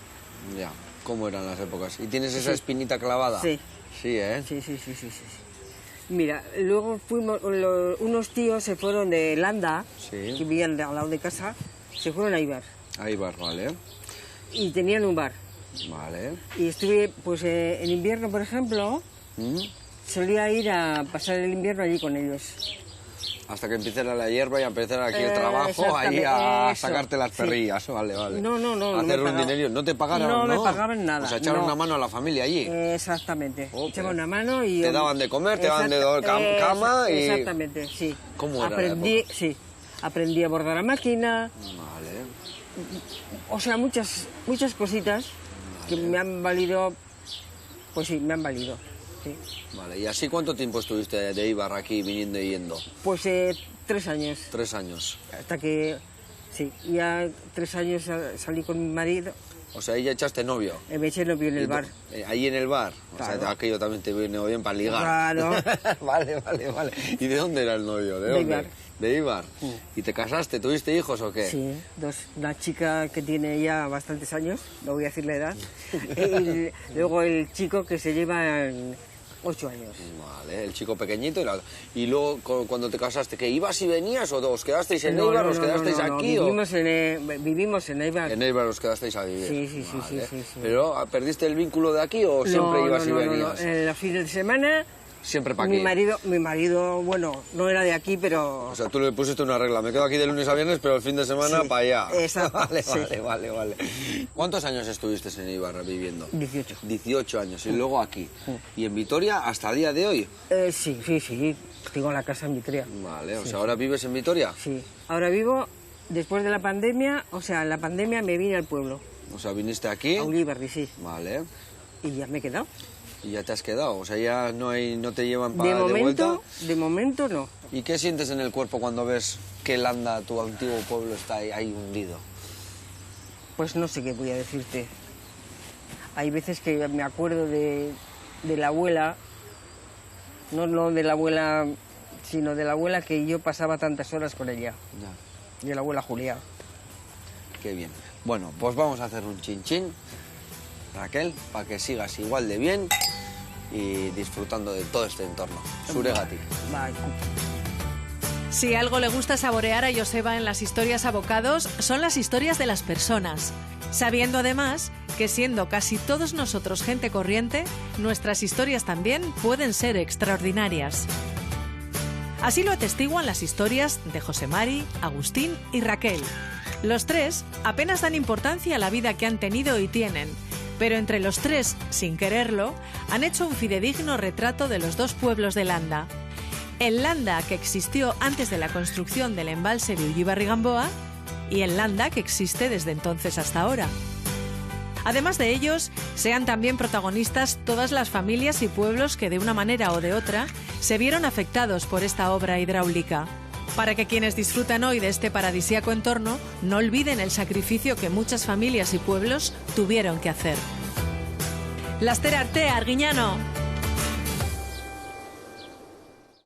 Speaker 1: Ya, ¿cómo eran las épocas? ¿Y tienes esa
Speaker 5: Sí.
Speaker 1: espinita clavada?
Speaker 5: Sí.
Speaker 1: Sí, ¿eh?
Speaker 5: Sí. Mira, luego unos tíos se fueron de Landa,
Speaker 1: Sí.
Speaker 5: que vivían al lado de casa, se fueron a Ibar
Speaker 1: Ahí vas, vale.
Speaker 5: y tenían un bar.
Speaker 1: Vale.
Speaker 5: Y estuve, pues en invierno, por ejemplo,
Speaker 1: ¿Mm?
Speaker 5: solía ir a pasar el invierno allí con ellos.
Speaker 1: Hasta que empezara la hierba y empezara aquí el trabajo, ahí
Speaker 5: exactamente,
Speaker 1: a
Speaker 5: eso,
Speaker 1: sacarte las
Speaker 5: sí.
Speaker 1: perrillas. Vale.
Speaker 5: No, no
Speaker 1: Hacer
Speaker 5: me
Speaker 1: un
Speaker 5: pagaban.
Speaker 1: dinerillo. ¿No te pagaron,
Speaker 5: No me pagaban nada,
Speaker 1: Pues echaron
Speaker 5: no.
Speaker 1: una mano a la familia allí.
Speaker 5: Exactamente.
Speaker 1: Ok.
Speaker 5: Echaban una mano y...
Speaker 1: Te daban de comer, te daban de cama y...
Speaker 5: Exactamente, sí.
Speaker 1: ¿Cómo era la época?
Speaker 5: Aprendí a bordar a máquina,
Speaker 1: Vale.
Speaker 5: o sea, muchas cositas que me han valido, pues sí, me han valido. Sí.
Speaker 1: Vale. ¿Y así cuánto tiempo estuviste de Ibar aquí, viniendo y yendo?
Speaker 5: Pues 3 años,
Speaker 1: 3 años.
Speaker 5: hasta que, sí, ya 3 años salí con mi marido,
Speaker 1: O sea, ahí ya echaste novio.
Speaker 5: me eché novio en el bar.
Speaker 1: Ahí en el bar. O
Speaker 5: Claro.
Speaker 1: sea, aquello también te vino bien para ligar.
Speaker 5: Claro.
Speaker 1: vale. ¿Y de dónde era el novio? ¿De
Speaker 5: De
Speaker 1: dónde?
Speaker 5: Ibar.
Speaker 1: De Eibar. ¿Y te casaste? ¿Tuviste hijos o qué?
Speaker 5: Sí, una chica que tiene ya bastantes años, no voy a decir la edad, y luego el chico que se lleva 8 años.
Speaker 1: Vale, el chico pequeñito y luego cuando te casaste, ¿que ibas y venías o os quedasteis en Eibar, os quedasteis aquí?
Speaker 5: Vivimos en Eibar.
Speaker 1: En Eibar os quedasteis a vivir.
Speaker 5: Sí.
Speaker 1: ¿Pero perdiste el vínculo de aquí o siempre ibas y venías?
Speaker 5: No. En los fines de semana...
Speaker 1: Siempre para aquí.
Speaker 5: Mi marido, bueno, no era de aquí, pero...
Speaker 1: O sea, tú le pusiste una regla, me quedo aquí de lunes a viernes, pero el fin de semana
Speaker 5: Sí,
Speaker 1: para allá.
Speaker 5: exacto,
Speaker 1: Vale. ¿Cuántos años estuviste en Eibar viviendo?
Speaker 5: 18.
Speaker 1: 18 años, y luego aquí. ¿Y en Vitoria hasta el día de hoy?
Speaker 5: Sí. Tengo la casa en Vitoria.
Speaker 1: Vale, o sea, ¿ahora vives en Vitoria?
Speaker 5: Sí. Ahora vivo, después de la pandemia, o sea, en la pandemia me vine al pueblo.
Speaker 1: O sea, viniste aquí.
Speaker 5: A Ullíbarri, sí.
Speaker 1: Vale.
Speaker 5: Y ya me he quedado.
Speaker 1: ¿Y ya te has quedado? O sea, ya no te llevan para de vuelta.
Speaker 5: De momento no.
Speaker 1: ¿Y qué sientes en el cuerpo cuando ves que Landa, tu antiguo pueblo, está ahí hundido?
Speaker 5: Pues no sé qué voy a decirte. Hay veces que me acuerdo de la abuela, no de la abuela, sino de la abuela que yo pasaba tantas horas con ella.
Speaker 1: Ya.
Speaker 5: De la abuela Julia.
Speaker 1: Qué bien. Bueno, pues vamos a hacer un chin-chin, Raquel, para que sigas igual de bien y disfrutando de todo este entorno. Zuregatik.
Speaker 5: Bye.
Speaker 2: Si algo le gusta saborear a Joseba en las historias a bocados, son las historias de las personas, sabiendo además que siendo casi todos nosotros gente corriente, nuestras historias también pueden ser extraordinarias. Así lo atestiguan las historias de José Mari, Agustín y Raquel. Los tres apenas dan importancia a la vida que han tenido y tienen, pero entre los tres, sin quererlo, han hecho un fidedigno retrato de los dos pueblos de Landa. El Landa que existió antes de la construcción del embalse de Ullíbarri-Gamboa y el Landa que existe desde entonces hasta ahora. Además de ellos, sean también protagonistas todas las familias y pueblos que de una manera o de otra se vieron afectados por esta obra hidráulica, para que quienes disfrutan hoy de este paradisíaco entorno no olviden el sacrificio que muchas familias y pueblos tuvieron que hacer. Laster arte, Arguiñano.